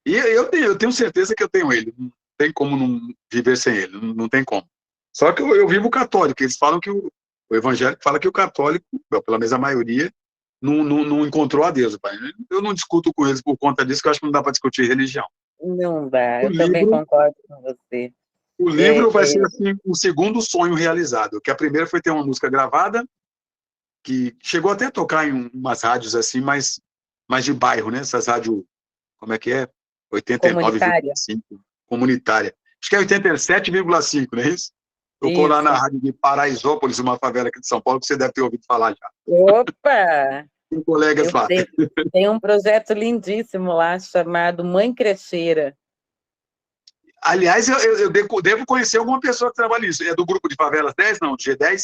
E eu tenho certeza que eu tenho ele, não tem como não viver sem ele, não tem como. Só que eu vivo católico, eles falam que o evangélico fala que o católico, pela mesma maioria, não encontrou a Deus, pai. Eu não discuto com eles por conta disso, que eu acho que não dá para discutir religião. Não dá, eu também concordo com você. O livro vai ser assim, o segundo sonho realizado, que a primeira foi ter uma música gravada, que chegou até a tocar em umas rádios assim, mais de bairro, né? Essas rádios, como é que é? 89,5, comunitária. Acho que é 87,5, não é isso? Tocou lá na rádio de Paraisópolis, uma favela aqui de São Paulo, que você deve ter ouvido falar já. Opa! Tem colegas lá. Tem um projeto lindíssimo lá, chamado Mãe Crecheira. Aliás, eu devo conhecer alguma pessoa que trabalha nisso. É do grupo de Favelas 10, não? Do G10?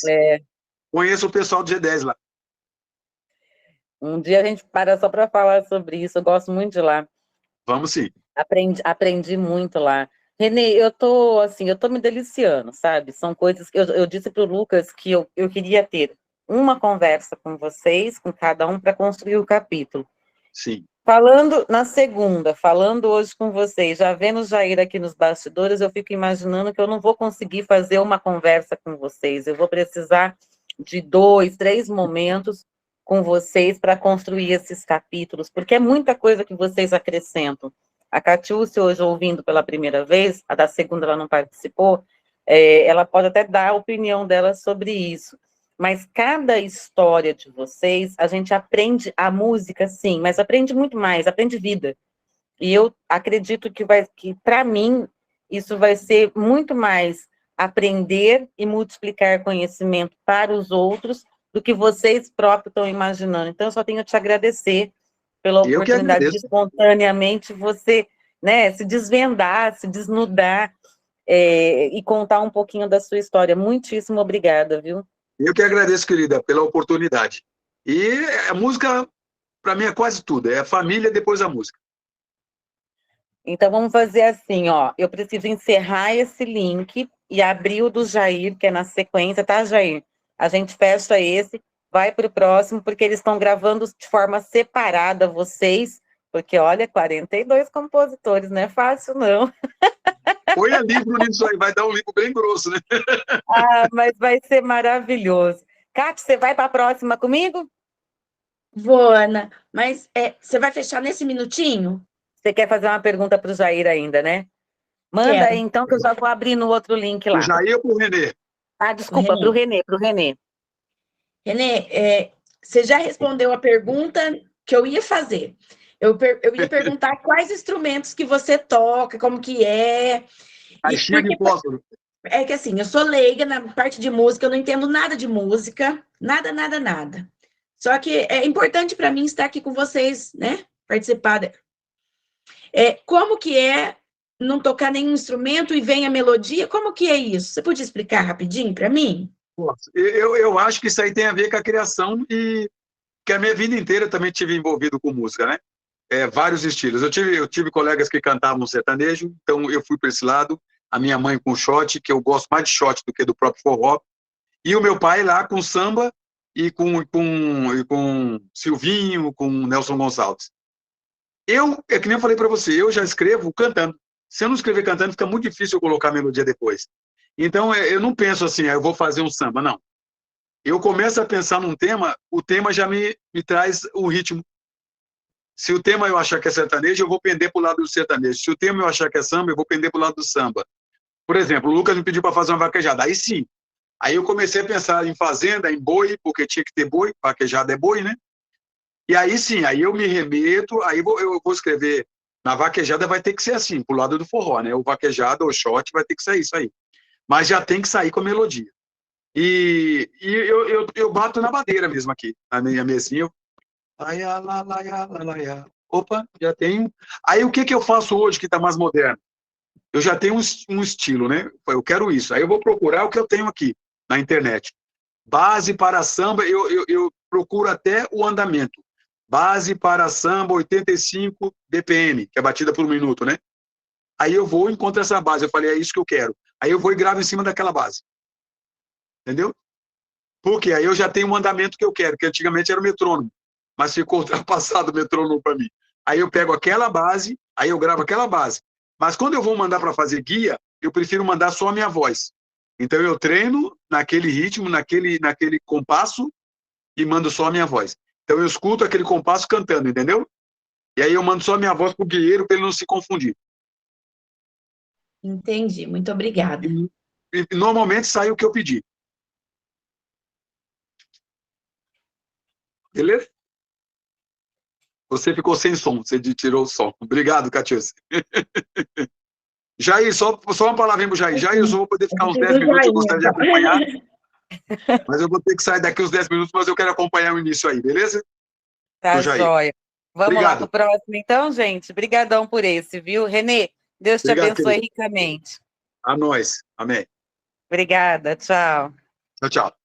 Conheço o pessoal do G10 lá. Um dia a gente para só para falar sobre isso, eu gosto muito de lá. Vamos sim. Aprendi muito lá. Renê, eu tô me deliciando, sabe? São coisas que eu disse para o Lucas que eu queria ter uma conversa com vocês, com cada um, para construir o capítulo. Sim. Falando na segunda, falando hoje com vocês, já vendo o Jair aqui nos bastidores, eu fico imaginando que eu não vou conseguir fazer uma conversa com vocês. Eu vou precisar de 2, 3 momentos com vocês para construir esses capítulos, porque é muita coisa que vocês acrescentam. A Catiúcia, hoje ouvindo pela primeira vez, a da segunda ela não participou, ela pode até dar a opinião dela sobre isso. Mas cada história de vocês, a gente aprende a música, sim, mas aprende muito mais, aprende vida. E eu acredito que para mim, isso vai ser muito mais aprender e multiplicar conhecimento para os outros do que vocês próprios estão imaginando. Então, eu só tenho a te agradecer pela oportunidade de espontaneamente você, né, se desvendar, se desnudar e contar um pouquinho da sua história. Muitíssimo obrigada, viu? Eu que agradeço, querida, pela oportunidade. E a música, para mim, é quase tudo. É a família depois a música. Então vamos fazer assim, ó. Eu preciso encerrar esse link e abrir o do Jair, que é na sequência, tá, Jair? A gente fecha esse, vai para o próximo, porque eles estão gravando de forma separada, vocês, porque olha, 42 compositores, não é fácil, não. Põe livro nisso aí, vai dar um livro bem grosso, né? Ah, mas vai ser maravilhoso. Cátia, você vai para a próxima comigo? Vou, Ana, mas você vai fechar nesse minutinho? Você quer fazer uma pergunta para o Jair ainda, né? Manda Quero. aí, então, que eu já vou abrir no outro link lá. O Jair ou pro Renê? Ah, desculpa, para o Renê, para o Renê. Renê, você já respondeu a pergunta que eu ia fazer. Eu ia perguntar quais instrumentos que você toca, como que é. Caixinha de fósforo. É que assim, eu sou leiga na parte de música, eu não entendo nada de música, nada, nada, nada. Só que é importante para mim estar aqui com vocês, né? Participar. Como que é não tocar nenhum instrumento e vem a melodia? Como que é isso? Você podia explicar rapidinho para mim? Eu acho que isso aí tem a ver com a criação e que a minha vida inteira eu também tive envolvido com música, né? Vários estilos. Eu tive colegas que cantavam sertanejo, então eu fui para esse lado. A minha mãe com shot, que eu gosto mais de shot do que do próprio forró. E o meu pai lá com samba e com Silvinho, com Nelson Gonçalves. É que nem eu falei para você, eu já escrevo cantando. Se eu não escrever cantando, fica muito difícil eu colocar a melodia depois. Então, eu não penso assim, eu vou fazer um samba, não. Eu começo a pensar num tema, o tema já me traz o ritmo. Se o tema eu achar que é sertanejo, eu vou pender para o lado do sertanejo. Se o tema eu achar que é samba, eu vou pender para o lado do samba. Por exemplo, o Lucas me pediu para fazer uma vaquejada. Aí sim. Aí eu comecei a pensar em fazenda, em boi, porque tinha que ter boi, vaquejada é boi, né? E aí sim, aí eu me remeto, aí eu vou escrever, na vaquejada vai ter que ser assim, pro lado do forró, né? O vaquejada ou shot vai ter que sair isso aí. Mas já tem que sair com a melodia. E eu bato na madeira mesmo aqui, na minha mesinha. Opa, já tenho. Aí o que eu faço hoje que está mais moderno? Eu já tenho um estilo, né? Eu quero isso. Aí eu vou procurar o que eu tenho aqui na internet. Base para samba, eu procuro até o andamento. Base para samba 85 BPM, que é batida por minuto, né? Aí eu vou e encontro essa base. Eu falei, é isso que eu quero. Aí eu vou e gravo em cima daquela base. Entendeu? Porque aí eu já tenho um andamento que eu quero, que antigamente era o metrônomo, mas ficou ultrapassado o metrônomo para mim. Aí eu pego aquela base, aí eu gravo aquela base. Mas quando eu vou mandar para fazer guia, eu prefiro mandar só a minha voz. Então eu treino naquele ritmo, naquele compasso e mando só a minha voz. Então eu escuto aquele compasso cantando, entendeu? E aí eu mando só a minha voz pro guieiro para ele não se confundir. Entendi, muito obrigada. E normalmente sai o que eu pedi. Beleza? Você ficou sem som, você tirou o som. Obrigado, Catiúcia. Jair, só uma palavrinha pro Jair. Jair, eu só vou poder ficar uns 10 minutos, eu gostaria de acompanhar. Mas eu vou ter que sair daqui uns 10 minutos, mas eu quero acompanhar o início aí, beleza? Tá joia. Vamos lá Obrigado. pro próximo, então, gente? Obrigadão por esse, viu? Renê, Deus te abençoe ricamente. A nós. Amém. Obrigada, tchau. Tchau, tchau.